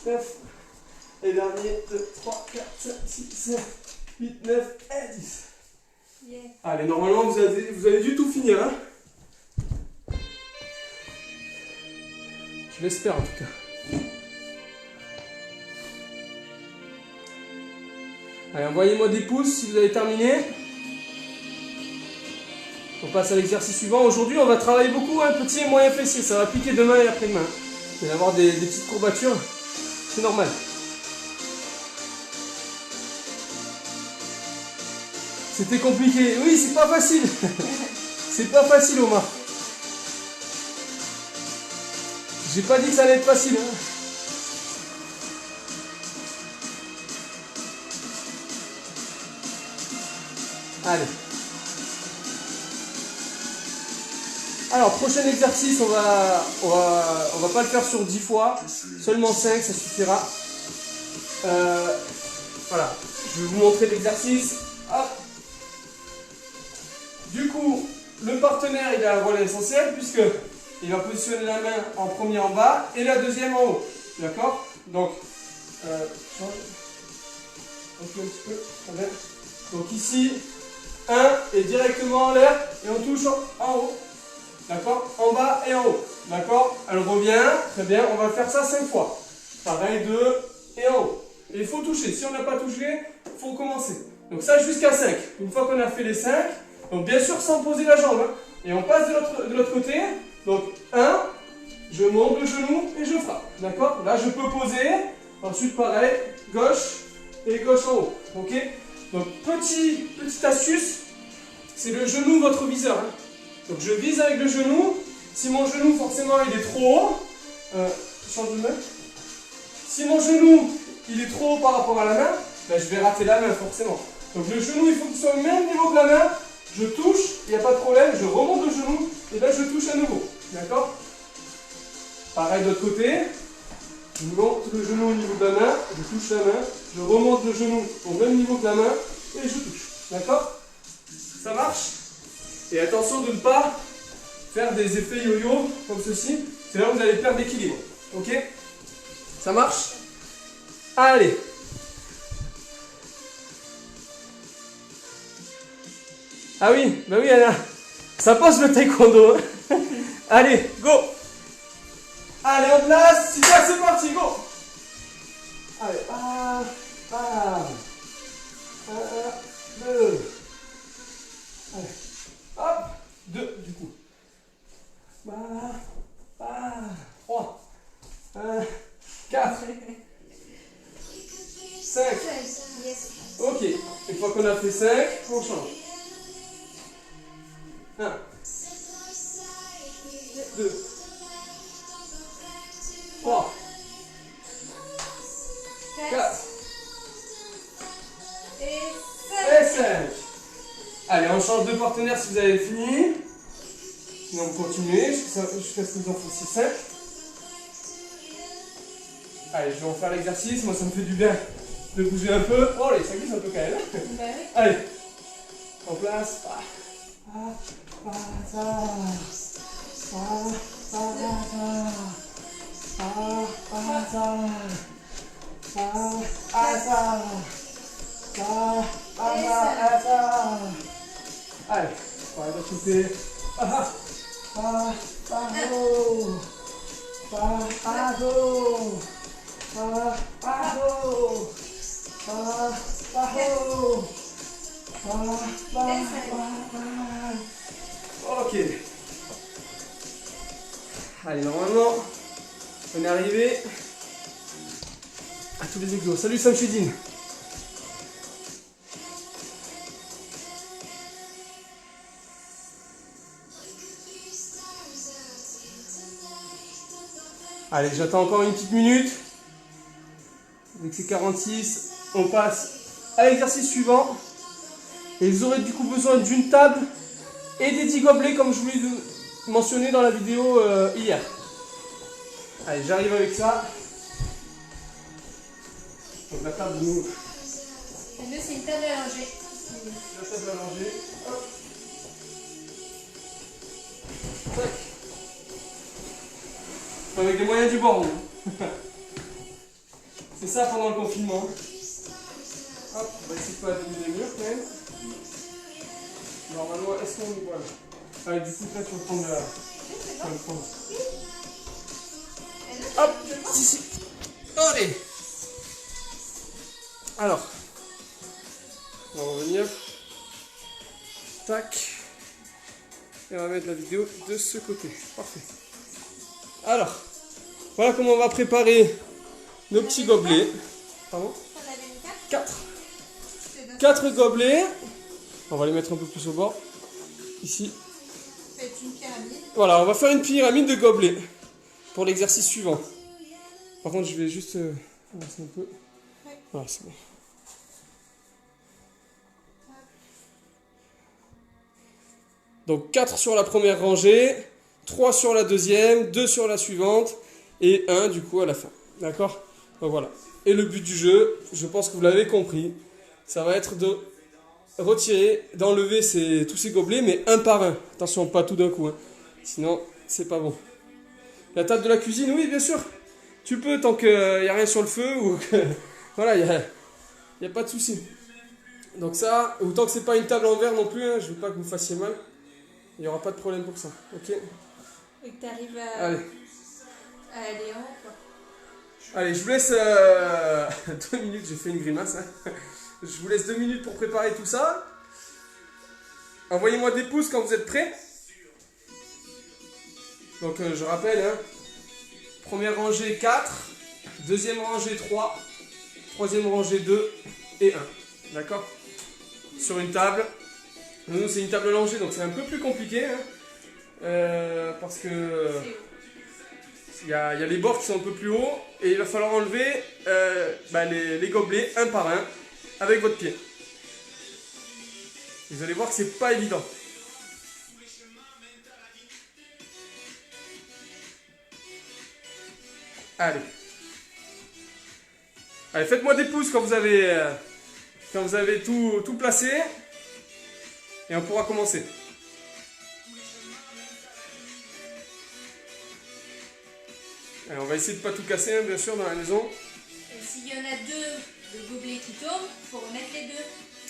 9. Et dernier, 2, 3, 4, 5, 6, 7, 8, 9 et 10. Yeah. Allez, normalement, vous avez dû tout finir. Hein, je l'espère en tout cas. Allez, envoyez-moi des pouces si vous avez terminé. On passe à l'exercice suivant. Aujourd'hui, on va travailler beaucoup petit et moyen fessier. Ça va piquer demain et après-demain. Il va y avoir des petites courbatures. C'est normal. C'était compliqué. Oui, c'est pas facile. C'est pas facile, Omar. J'ai pas dit que ça allait être facile. Hein. Allez. Alors, prochain exercice, on va pas le faire sur 10 fois. Seulement 5, ça suffira. Voilà. Je vais vous montrer l'exercice. Hop. Du coup, le partenaire, il a un rôle essentiel puisque il va positionner la main en premier en bas et la deuxième en haut. D'accord? Donc, change. Un petit peu. Très bien. Donc ici, 1 est directement en l'air et on touche en haut. D'accord? En bas et en haut. D'accord? Elle revient. Très bien. On va faire ça 5 fois. Pareil, 2 et en haut. Et il faut toucher. Si on n'a pas touché, il faut commencer. Donc ça jusqu'à 5. Une fois qu'on a fait les 5, donc bien sûr sans poser la jambe. Hein. Et on passe de l'autre côté. Donc 1, je monte le genou et je frappe. D'accord? Là je peux poser. Ensuite pareil, gauche et gauche en haut. Ok? Donc petite astuce, c'est le genou votre viseur. Hein. Donc je vise avec le genou. Si mon genou forcément il est trop haut, change de main. Si mon genou il est trop haut par rapport à la main, ben, je vais rater la main forcément. Donc le genou il faut qu'il soit au même niveau que la main. Je touche, il n'y a pas de problème, je remonte le genou et là je touche à nouveau. D'accord? Pareil de l'autre côté. Je monte le genou au niveau de la main, je touche la main, je remonte le genou au même niveau que la main et je touche. D'accord? Ça marche? Et attention de ne pas faire des effets yo-yo comme ceci. C'est là où vous allez perdre l'équilibre. Ok? Ça marche? Allez! Ah oui, bah oui Anna, ça passe le taekwondo. Hein. Allez, go! Allez, en place, c'est parti, go! Allez, 2. Allez, hop, 2 du coup. 3, 4, 5. Ok, une fois qu'on a fait 5, on change. 1, 2, 3, 4 et 5. Allez, on change de partenaire si vous avez fini. Sinon, vous continuez jusqu'à ce que vous en fassiez 5. Allez, je vais refaire l'exercice. Moi, ça me fait du bien de bouger un peu. Oh, allez, ça glisse un peu quand même. Allez, en place. Allez, on va chuter. Ok. Allez, normalement, on est arrivé à tous les exos. Salut Samchidine. Allez, j'attends encore une petite minute. Avec ces 46, on passe à l'exercice suivant. Et vous aurez du coup besoin d'une table et des 10 gobelets comme je vous l'ai mentionné dans la vidéo hier. Allez, j'arrive avec ça. Donc la table de nous. C'est une table allongée. La table allongée. Hop. Tac. Avec les moyens du bord. C'est ça pendant le confinement. Hop, on va essayer de pas abîmer les murs quand même. Normalement, est-ce qu'on y voit là? Allez, du coup, là, tu vas prendre la. Tu vas le prendre. Hop, ici. Allez. Alors, on va revenir. Tac. Et on va mettre la vidéo de ce côté. Parfait. Alors, voilà comment on va préparer nos petits gobelets. Pardon? 4. 4 gobelets. On va les mettre un peu plus au bord. Ici. Faites une pyramide. Voilà, on va faire une pyramide de gobelets pour l'exercice suivant. Par contre, je vais juste avancer un peu. Voilà, c'est bon. Donc 4 sur la première rangée, 3 sur la deuxième, 2 sur la suivante et 1 du coup à la fin. D'accord? Donc voilà. Et le but du jeu, je pense que vous l'avez compris, ça va être de retirer, d'enlever tous ces gobelets, mais un par un. Attention, pas tout d'un coup, hein. Sinon c'est pas bon. La table de la cuisine, oui bien sûr. Tu peux tant qu'il n'y a rien sur le feu ou que... Voilà, il n'y a pas de souci. Donc ça, autant que c'est pas une table en verre non plus, hein, je veux pas que vous fassiez mal. Il n'y aura pas de problème pour ça, ok? Et que tu arrives à aller en haut, quoi. Allez, je vous laisse 2 minutes, j'ai fait une grimace. Hein. Je vous laisse 2 minutes pour préparer tout ça. Envoyez-moi des pouces quand vous êtes prêts. Donc je rappelle, hein, première rangée 4, deuxième rangée 3, troisième rangée 2 et 1. D'accord? Sur une table. Nous, c'est une table allongée, donc c'est un peu plus compliqué. Hein, parce que il y a les bords qui sont un peu plus hauts et il va falloir enlever les gobelets un par un avec votre pied. Vous allez voir que c'est pas évident. Allez. Allez, faites-moi des pouces quand vous avez tout placé. et on pourra commencer. Alors, on va essayer de pas tout casser, hein, bien sûr, dans la maison. Et s'il y en a deux de gobelets qui tombent, il faut remettre les deux.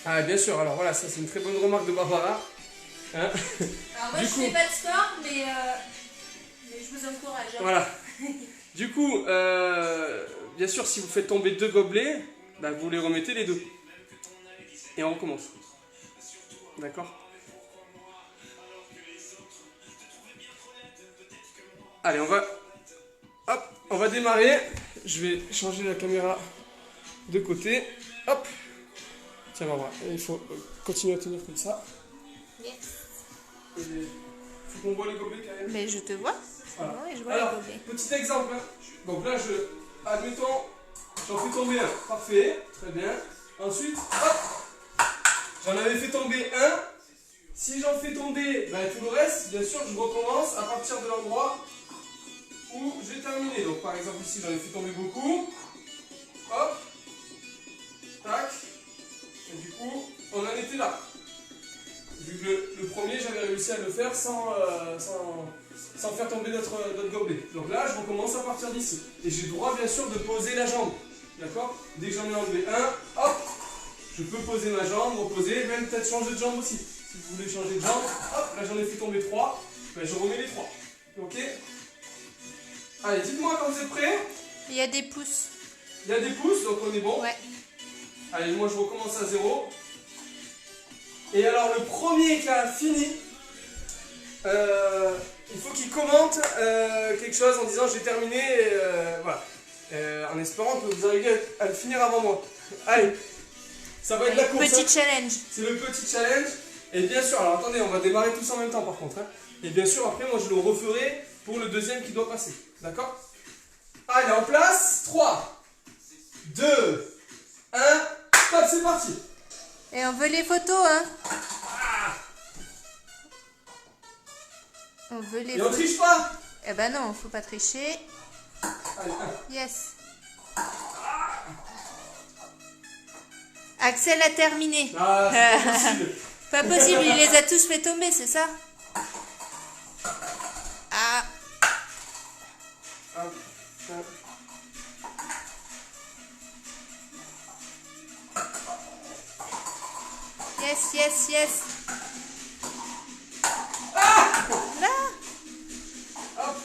Ah, bien sûr, alors voilà, ça c'est une très bonne remarque de Barbara. Hein. Alors moi, je fais pas de sport, mais je vous encourage. Hein. Voilà. Du coup, bien sûr, si vous faites tomber 2 gobelets, bah, vous les remettez les 2. Et on recommence. D'accord? Allez, on va démarrer. Je vais changer la caméra de côté. Hop. Tiens, Barbara, il faut continuer à tenir comme ça. Yes. Il faut qu'on voit les gobelets quand même. Mais je te vois. Voilà. Ouais, je vois alors, les gobelets. petit exemple. Hein. Donc là, admettons, j'en fais tomber un. Parfait, très bien. Ensuite, hop, j'en avais fait tomber un. Si j'en fais tomber tout le reste, bien sûr, je recommence à partir de l'endroit où j'ai terminé. Donc par exemple ici, j'en ai fait tomber beaucoup. Hop, tac. Et du coup, on en était là. Vu que le premier, j'avais réussi à le faire sans faire tomber d'autres gobelets. Donc là, je recommence à partir d'ici. Et j'ai le droit, bien sûr, de poser la jambe. D'accord? Dès que j'en ai enlevé un, hop, je peux poser ma jambe, reposer, même peut-être changer de jambe aussi. Si vous voulez changer de jambe, hop, là j'en ai fait tomber 3, je remets les 3. Ok? Allez, dites-moi quand vous êtes prêts. Il y a des pouces. Il y a des pouces, donc on est bon. Ouais. Allez, moi je recommence à 0. Et alors le premier qui a fini, il faut qu'il commente quelque chose en disant j'ai terminé, voilà. En espérant que vous arriviez à le finir avant moi. Allez, ça va être la course. Petit challenge. C'est le petit challenge. Et bien sûr, alors attendez, on va démarrer tous en même temps par contre. Hein. Et bien sûr, après moi je le referai pour le deuxième qui doit passer. D'accord? Allez, en place. 3, 2, 1, stop, c'est parti. Et on veut les photos, hein. On veut les Et on triche pas. Eh ben non, faut pas tricher. Allez, 1. Yes. Axel a terminé. Ah, c'est pas possible. Pas possible, il les a tous fait tomber, c'est ça? Ah. Hop, hop. Yes, yes, yes. Ah, Là. hop.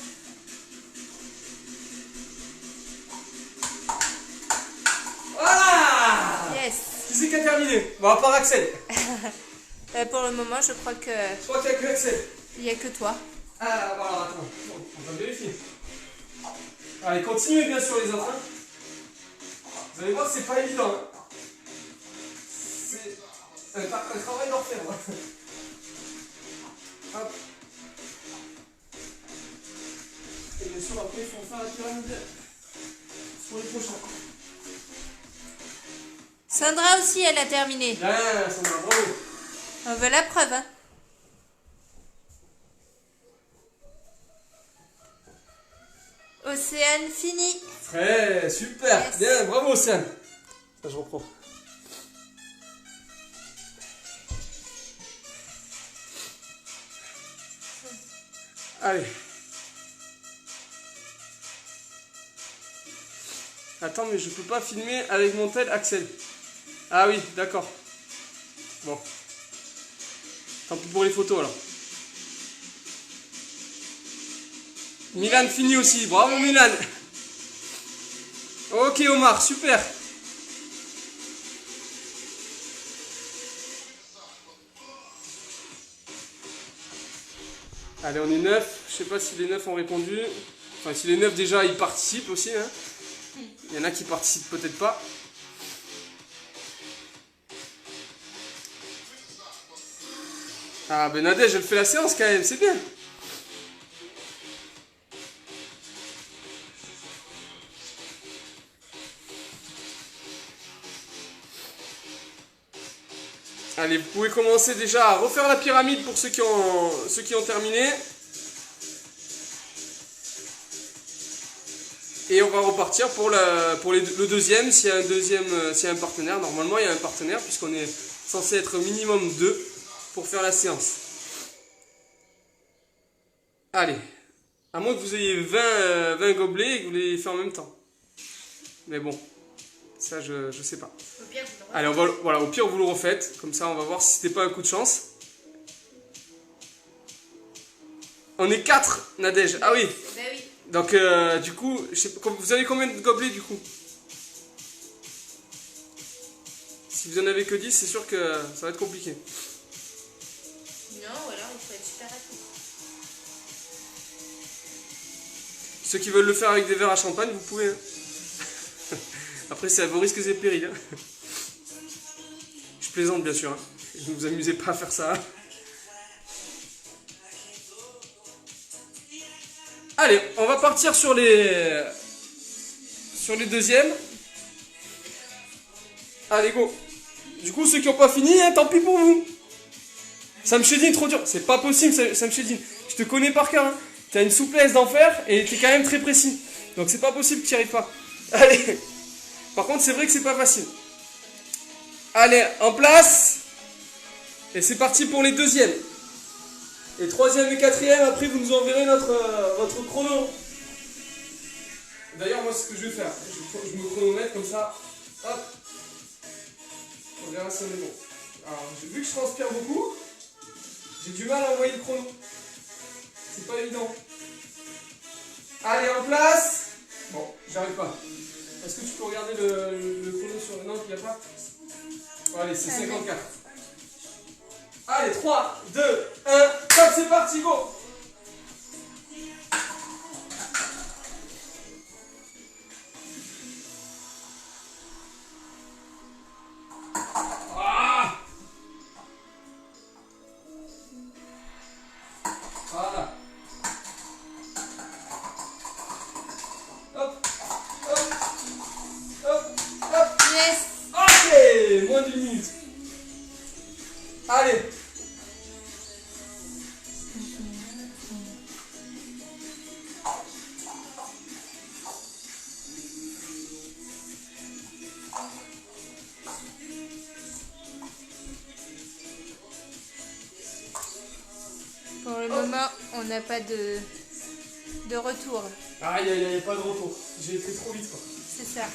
Voilà. Yes. Qui c'est qui a terminé? Bon, à part Axel. Pour le moment, je crois que Je crois qu'il n'y a que Axel. il n'y a que toi. Ah, bon, alors attends, on va vérifier. Allez, continuez bien sûr les autres. Hein. Vous allez voir, c'est pas évident. Hein. C'est un travail d'orfèvre. Hop. Et bien sûr, après, il faut faire la pyramide pour les prochains. Sandra aussi, elle a terminé. Bien, Sandra, bravo. On veut la preuve, hein. Océane fini. Très, super. Yes. Bien, bravo, Océane. Ça, je reprends. Allez. Attends, mais je peux pas filmer avec mon tel Axel. Ah oui, d'accord. Bon. Tant pis pour les photos alors. Milan finit aussi. Bravo Milan. Ok Omar, super. Allez, on est 9. Je sais pas si les 9 ont répondu. Enfin, si les 9 déjà ils participent aussi. Hein. Il y en a qui participent peut-être pas. Ah ben Nadège, elle fait la séance quand même, c'est bien. Allez, vous pouvez commencer déjà à refaire la pyramide pour ceux qui ont terminé. Et on va repartir pour le deuxième, s'il y a un partenaire. Normalement, il y a un partenaire puisqu'on est censé être minimum 2 pour faire la séance. Allez, à moins que vous ayez 20 gobelets et que vous les faites en même temps. Mais bon, ça je sais pas. Au pire, vous le Allez, voilà, au pire vous le refaites, comme ça on va voir si c'était pas un coup de chance. On est 4, Nadège. Ah oui. Ben oui. Donc du coup, je sais pas, vous avez combien de gobelets du coup? Si vous en avez que 10, c'est sûr que ça va être compliqué. Non, voilà, il faut être super rapide. Ceux qui veulent le faire avec des verres à champagne, vous pouvez. Hein. Après, c'est à vos risques et périls. Hein. Je plaisante bien sûr. Hein. Ne vous amusez pas à faire ça. Allez, on va partir sur les deuxièmes. Allez, go. Du coup, ceux qui n'ont pas fini, hein, tant pis pour vous. Samshedin, trop dur. C'est pas possible, Samshedin. Je te connais par cœur. Hein. Tu as une souplesse d'enfer et tu es quand même très précis. Donc c'est pas possible que tu n'y arrives pas. Allez. Par contre, c'est vrai que c'est pas facile. Allez, en place. Et c'est parti pour les deuxièmes. Et troisième et quatrième, après vous nous enverrez votre chrono. D'ailleurs, moi, ce que je vais faire, je me chronomètre comme ça. Hop. On verra si on est bon. Alors, vu que je transpire beaucoup, j'ai du mal à envoyer le chrono. C'est pas évident. Allez, en place. Bon, j'arrive pas. Est-ce que tu peux regarder le chrono sur... Non, il n'y a pas. Bon, allez, c'est 54. Allez, 3, 2, 1, top, c'est parti, go. Ah, voilà. Hop, hop, hop, hop. Yes. Ok, moins d'une minute. Allez. Pour le moment, on n'a pas de retour. Aïe, aïe, aïe, pas de retour. J'ai été trop vite, quoi. C'est ça.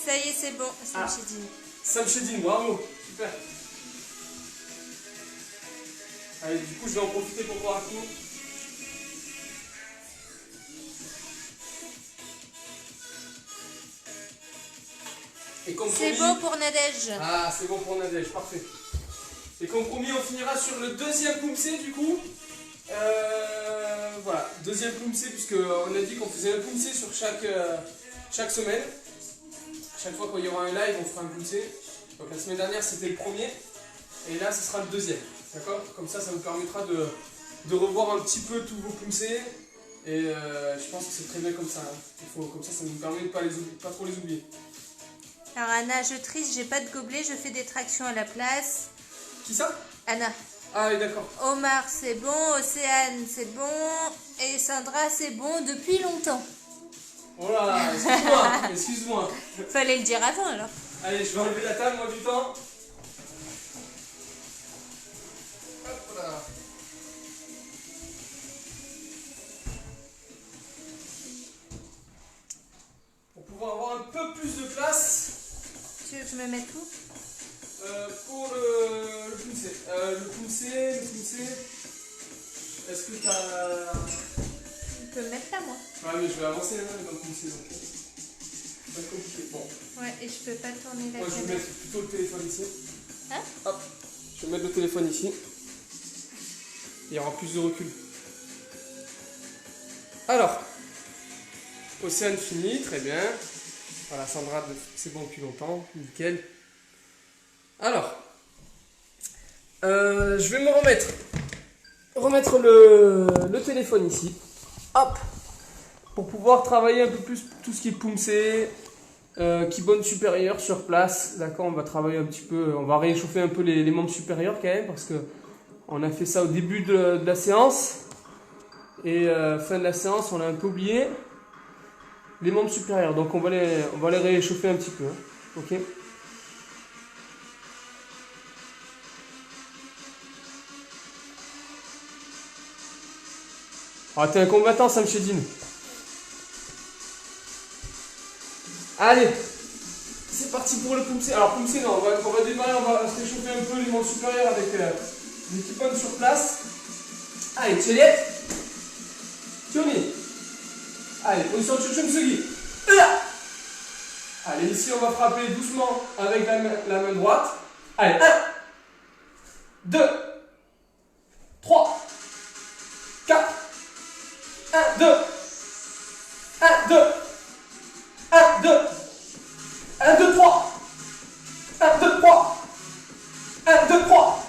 Ça y est, c'est bon, Samshedin. Samshedin, bravo. Super. Allez, du coup, je vais en profiter pour boire un coup. Et comme C'est promis... beau pour Nadège. Ah, c'est bon pour Nadège, parfait. Et comme promis, on finira sur le deuxième Poumsé, du coup. Voilà, deuxième Poumsé, puisqu'on a dit qu'on faisait un Poumsé sur chaque semaine. Chaque fois qu'il y aura un live, on fera un Poumsé. Donc la semaine dernière, c'était le premier. Et là, ce sera le deuxième. D'accord? Comme ça, ça vous permettra de revoir un petit peu tous vos Poumsé. Et je pense que c'est très bien comme ça. Hein. Comme ça nous permet de pas trop les oublier. Alors Anna, je triche, j'ai pas de gobelet, je fais des tractions à la place. Qui ça? Anna. Ah oui, d'accord. Omar, c'est bon. Océane, c'est bon. Et Sandra, c'est bon depuis longtemps. Oh là, excuse-moi, excuse-moi. Fallait le dire avant alors. Allez, je vais enlever la table, moi, du temps. Hop là. Pour pouvoir avoir un peu plus de place. Tu veux que je me mette où? Pour le Poumsé. Le Poumsé. Est-ce que t'as... Tu peux me mettre là, moi. Ouais, mais je vais avancer là, dans le Poumsé. Donc... ça va être compliqué. Bon. Ouais, et je peux pas tourner la Moi, je vais caméra. mettre plutôt le téléphone ici. Hein? Hop. Je vais mettre le téléphone ici. Il y aura plus de recul. Alors. Océane fini, très bien. Voilà, Sandra, c'est bon depuis longtemps. Nickel. Alors. Je vais me remettre le téléphone ici. Hop. Pour pouvoir travailler un peu plus tout ce qui est Poumsé, Kibone supérieur sur place. D'accord, on va travailler un petit peu, on va réchauffer un peu les membres supérieurs quand même, parce que on a fait ça au début de la séance. Et fin de la séance, on a un peu oublié les membres supérieurs. Donc on va les réchauffer un petit peu. Hein. Ok. Ah, t'es un combattant, Samchedine. Allez, c'est parti pour le poumsé. Alors, poumsé, non, on va démarrer, on va se réchauffer un peu les membres supérieurs avec des petits pommes sur place. Allez, Tchéliette. Tioni. Allez, position de Chuchumsugi. Allez, ici, on va frapper doucement avec la main droite. Allez, 1, 2, 3, 4, 1, 2, 1, 2, 1, 2, 1, 2, 3, 1, 2, 3, 1, 2, 3.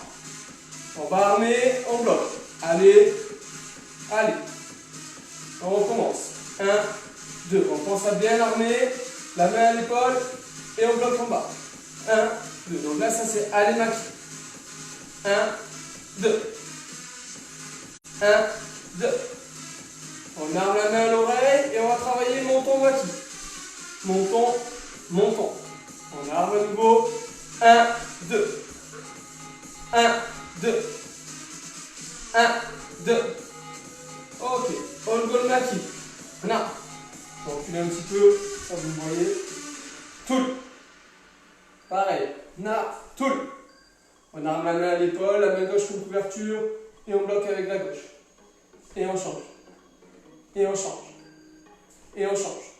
On va armer, on bloque. Allez, allez. On recommence. 1, 2. On pense à bien l'armer. La main à l'épaule. Et on bloque en bas. 1, 2. Donc là, ça c'est aller maki. 1, 2. 1, 2. On arme la main à l'oreille et on va travailler menton maki. Menton, menton. On arme à nouveau. 1, 2. 1, 2. 1, 2. Ok. All goal maki. On a. On va reculer un petit peu. Ça vous voyez. Toul. Pareil. Na. Toul. On arme la main à l'épaule. La main gauche pour couverture. Et on bloque avec la gauche. Et on change. Et on change. Et on change.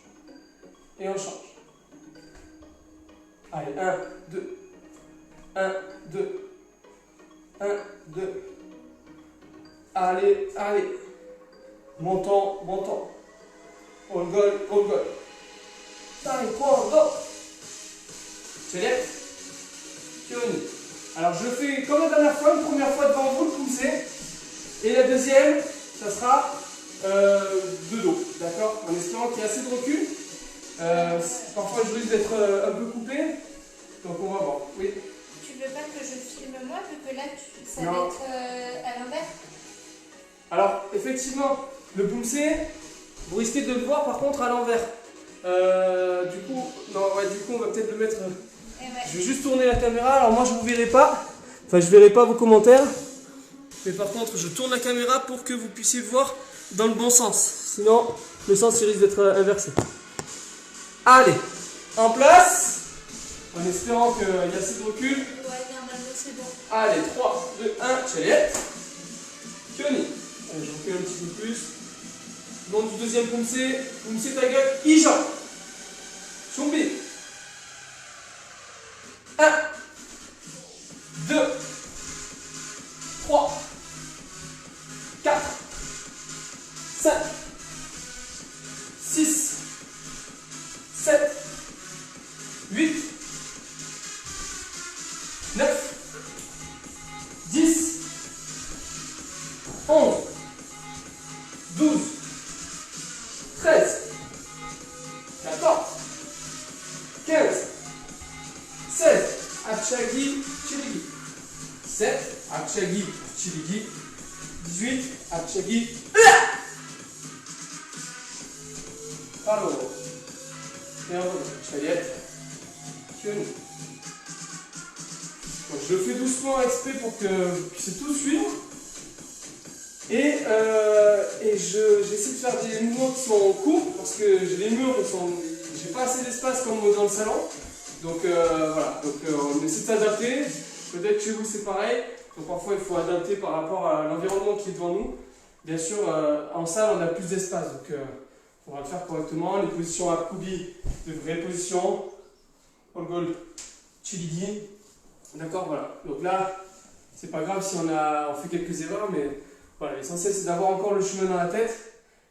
Et on change. Allez, 1, 2. 1, 2. 1, 2. Allez, allez. Montant, montant. All goal, all goal. Taekwondo. Célèbre. Tioni. Alors je fais comme la dernière fois, une première fois devant vous, le pousser. Et la deuxième, ça sera de dos. D'accord? En espérant qu'il y ait assez de recul. Parfois je risque d'être un peu coupé. Donc on va voir. Oui. Tu veux pas que je filme moi, vu que là ça Non. va être à l'envers? Alors effectivement, le poumsé, vous risquez de le voir par contre à l'envers. Du coup, on va peut-être le mettre. Ouais. Je vais juste tourner la caméra. Alors moi je vous verrai pas. Enfin je verrai pas vos commentaires. Mais par contre je tourne la caméra pour que vous puissiez voir dans le bon sens. Sinon le sens il risque d'être inversé. Allez, en place. En espérant qu'il y ait assez de recul. Ouais, normalement c'est bon. Allez, 3, 2, 1, Tchaliette. Tioni. Allez, je recule un petit peu plus. Nom du deuxième poumsé. Poumsé ta gueule. Ijan. Chombi. 1, 2, 3, 4, 5, 6, 7, 8, 9, 10, 11, 12, 13, 14, 15, 16, Achagi, Chiligi, 7, Achagi, Chiligi, 18, Achagi, Palo, et on revient, Chaliette, Tioni. Je le fais doucement exprès pour que vous puissiez tout suivre. Et j'essaie de faire des mouvements qui sont courts parce que les murs j'ai pas assez d'espace comme dans le salon. Donc voilà, on essaie de s'adapter. Peut-être que chez vous c'est pareil. Donc parfois il faut adapter par rapport à l'environnement qui est devant nous. Bien sûr, en salle on a plus d'espace. Donc on va le faire correctement. Les positions à Kubi, de vraies positions. All goal, Chiligi. D'accord, voilà. Donc là, c'est pas grave si on fait quelques erreurs, mais voilà, l'essentiel c'est d'avoir encore le chemin dans la tête.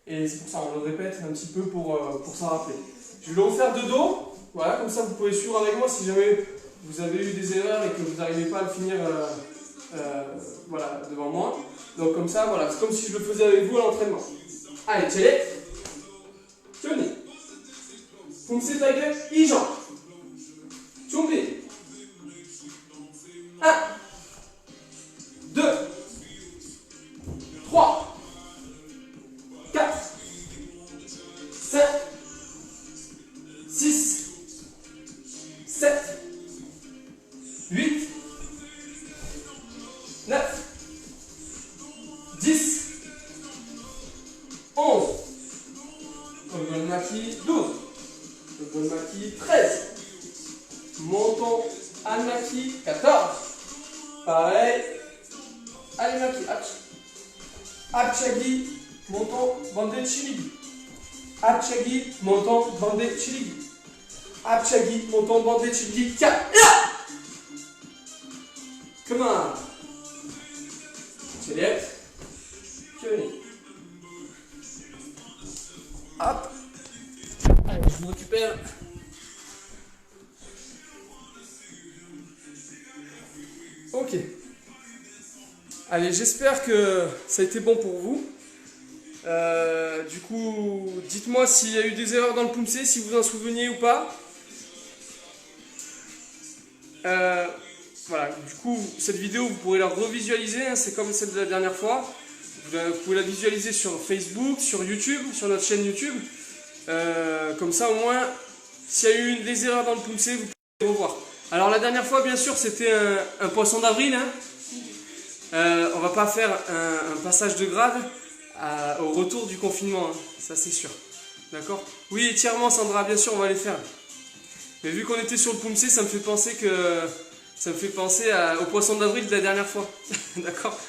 Et c'est pour ça on le répète un petit peu pour s'en rappeler. Je vais le refaire de dos. Voilà, comme ça vous pouvez suivre avec moi si jamais vous avez eu des erreurs et que vous n'arrivez pas à le finir voilà, devant moi. Donc comme ça, voilà, c'est comme si je le faisais avec vous à l'entraînement. Allez, Tchélet. Tioni. Poumsé ta gueule, Ijan. Chombi. 1, 2, 3, 4, 5, 6, 7, 8, 9, 10, Football Maki, 12. Football Maki, 13. Montons Anne Maki, 14. Pareil. Allez Maki, Abchagi, montons Bandé Chiligi. Abchagi, montons Bandé Chiligi. Abchagi, montons Bandé Chiligi, 4. Come on. Juliette. Fioni. Hop. Allez, je me récupère. Ok. Allez, j'espère que ça a été bon pour vous. Du coup, dites-moi s'il y a eu des erreurs dans le Pumse, si vous en souveniez ou pas. Voilà, du coup, cette vidéo, vous pourrez la revisualiser, hein, c'est comme celle de la dernière fois. Vous pouvez la visualiser sur Facebook, sur YouTube, sur notre chaîne YouTube. Comme ça, au moins, s'il y a eu des erreurs dans le Pumse, vous pouvez revoir. Alors, la dernière fois, bien sûr, c'était un poisson d'avril. Hein. On va pas faire un passage de grade au retour du confinement, hein. Ça c'est sûr. D'accord? Oui, étirements, Sandra, bien sûr, on va les faire. Mais vu qu'on était sur le Pumse, ça me fait penser au poisson d'avril de la dernière fois. D'accord?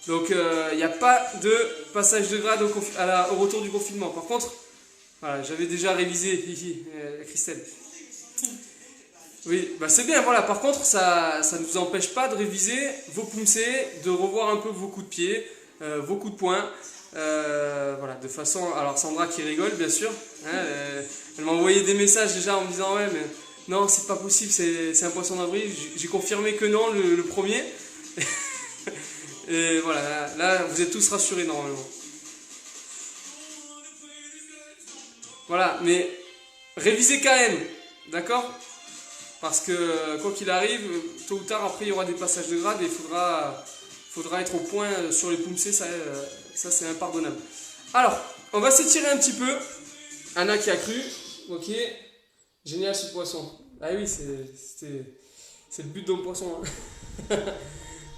Donc, il n'y a pas de passage de grade au retour du confinement. Par contre, voilà, j'avais déjà révisé, Christelle. Oui, bah c'est bien, voilà. Par contre, ça ne vous empêche pas de réviser vos Pumse, de revoir un peu vos coups de pied, vos coups de poing. Voilà, de façon. Alors, Sandra qui rigole, bien sûr. Hein, elle m'a envoyé des messages déjà en me disant ouais, mais non, c'est pas possible, c'est un poisson d'avril. J'ai confirmé que non, le premier. Et voilà, là, vous êtes tous rassurés normalement. Voilà, mais révisez quand même, d'accord? Parce que quoi qu'il arrive, tôt ou tard, après il y aura des passages de grade et il faudra être au point sur les Pumse, ça c'est impardonnable. Alors, on va s'étirer un petit peu. Anna qui a cru, ok, génial ce poisson. Ah oui, c'est le but d'un poisson. Hein.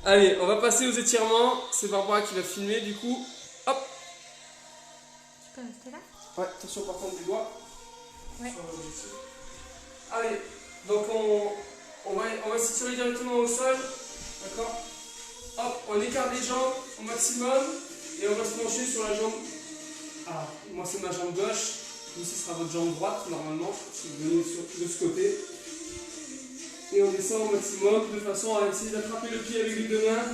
Allez, on va passer aux étirements. C'est Barbara qui va filmer du coup. Hop. Tu peux rester là? Ouais, attention par contre du doigt. Ouais. Allez, donc on va s'étirer directement au sol. D'accord? Hop, on écarte les jambes au maximum et on va se pencher sur la jambe. Ah, moi c'est ma jambe gauche. Vous, ce sera votre jambe droite normalement. Si vous venez de ce côté. Et on descend au maximum de façon à essayer d'attraper le pied avec les deux mains.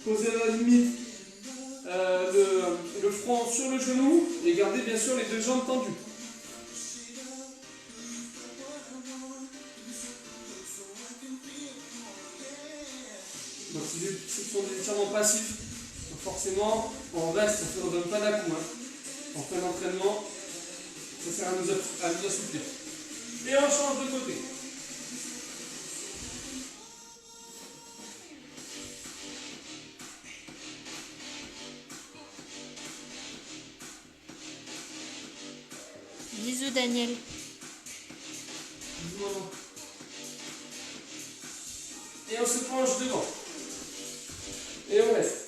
Poser à la limite le front sur le genou et garder bien sûr les deux jambes tendues. Donc ce sont des étirements passifs. Donc forcément, on reste, on ne donne pas d'un coup. Hein. On fait un entraînement, ça sert à nous assouplir. Et on change de côté. Bisous Daniel. Bisous maman. Et on se penche devant. Et on reste.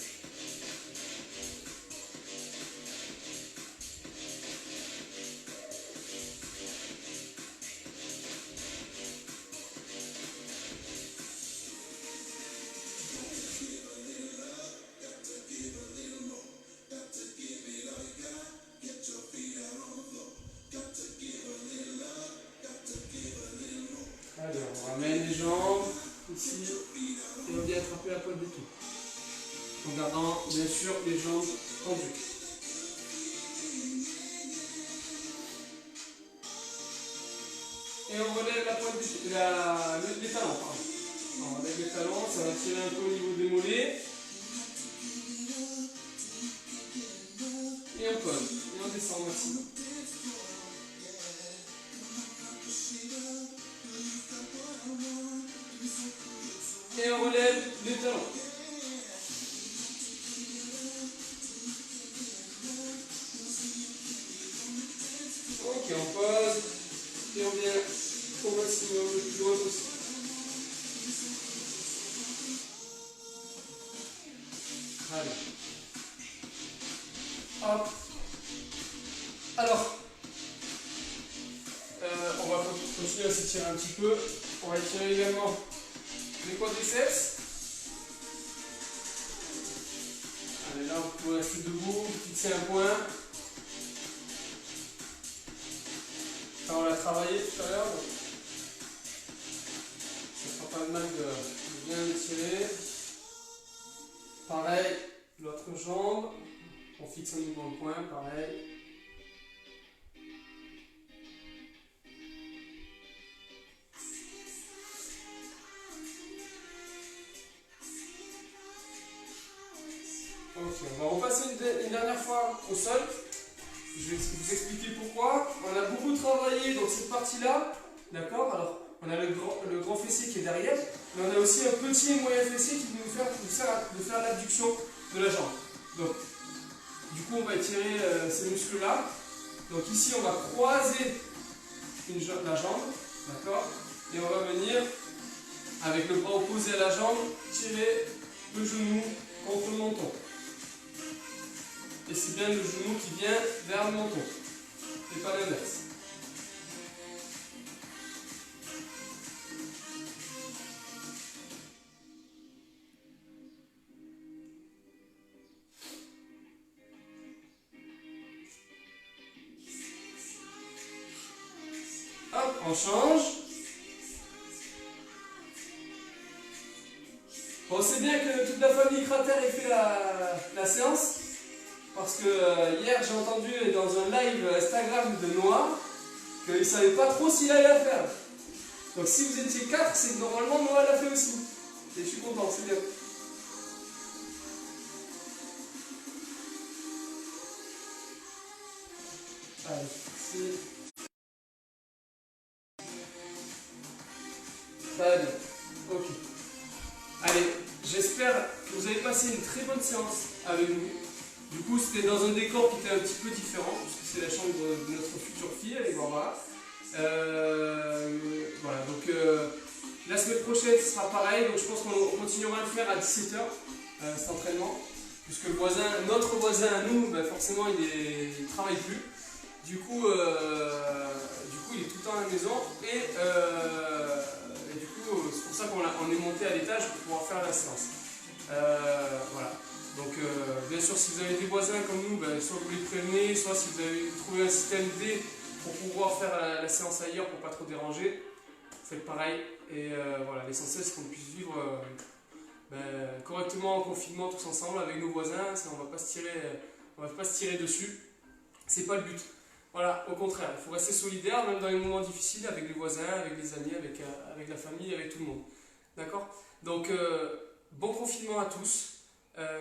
Allez, on ramène les jambes ici et on vient attraper la pointe des pieds. En gardant bien sûr les jambes tendues. Et on relève la pointe des pieds, les talons. Pardon. On relève les talons, ça va tirer un peu au niveau des mollets. Et on pose. Et on descend au maximum. Et on relève les talons. Ok, on pose. Et on vient au maximum le plus loin possible. Allez. Hop. Alors, continue à s'étirer un petit peu. On va étirer également les quadriceps. Allez, là, vous pouvez rester debout, fixer un point. Ça, on l'a travaillé tout à l'heure. Ça ne fera pas de mal de bien étirer. Pareil, l'autre jambe. On fixe un nouveau point, pareil. Ok, on va repasser une dernière fois au sol. Je vais vous expliquer pourquoi. On a beaucoup travaillé dans cette partie-là. D'accord? Alors, on a le grand fessier qui est derrière, mais on a aussi un petit et moyen fessier qui va nous faire l'abduction de la jambe. Donc, du coup, on va étirer ces muscles-là. Donc ici, on va croiser la jambe. D'accord? Et on va venir, avec le bras opposé à la jambe, tirer le genou contre le menton. Et c'est bien le genou qui vient vers le menton, et pas l'inverse. Hop, on change. Bon, c'est bien que toute la famille Cratère ait fait la séance. Parce que hier j'ai entendu dans un live Instagram de Noah qu'il ne savait pas trop s'il allait la faire. Donc si vous étiez 4, c'est que normalement Noah l'a fait aussi. Et je suis content, c'est bien. Allez, c'est... Très bien. Ok. Allez, j'espère que vous avez passé une très bonne séance avec nous. Du coup, c'était dans un décor qui était un petit peu différent, puisque c'est la chambre de notre future fille, avec Barbara. Voilà, donc la semaine prochaine, ce sera pareil. Donc je pense qu'on continuera à le faire à 17 h, cet entraînement. Puisque notre voisin à nous, ben, forcément, il ne travaille plus. Du coup, il est tout le temps à la maison. Et du coup, c'est pour ça qu'on est monté à l'étage pour pouvoir faire la séance. Voilà. Donc, bien sûr, si vous avez des voisins comme nous, ben, soit vous les prévenez, soit si vous avez trouvé un système D pour pouvoir faire la séance ailleurs pour pas trop déranger, faites pareil. Et voilà, l'essentiel c'est qu'on puisse vivre correctement en confinement tous ensemble avec nos voisins. On va pas se tirer dessus. C'est pas le but. Voilà, au contraire, il faut rester solidaire même dans les moments difficiles avec les voisins, avec les amis, avec la famille, avec tout le monde. D'accord? Donc, bon confinement à tous.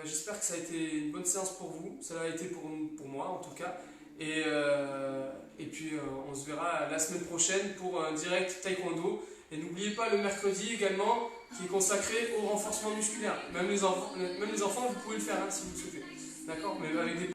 J'espère que ça a été une bonne séance pour vous, ça l'a été pour moi en tout cas. Et puis on se verra la semaine prochaine pour un direct taekwondo. Et n'oubliez pas le mercredi également qui est consacré au renforcement musculaire. Même les enfants vous pouvez le faire hein, si vous le souhaitez. D'accord? Mais avec des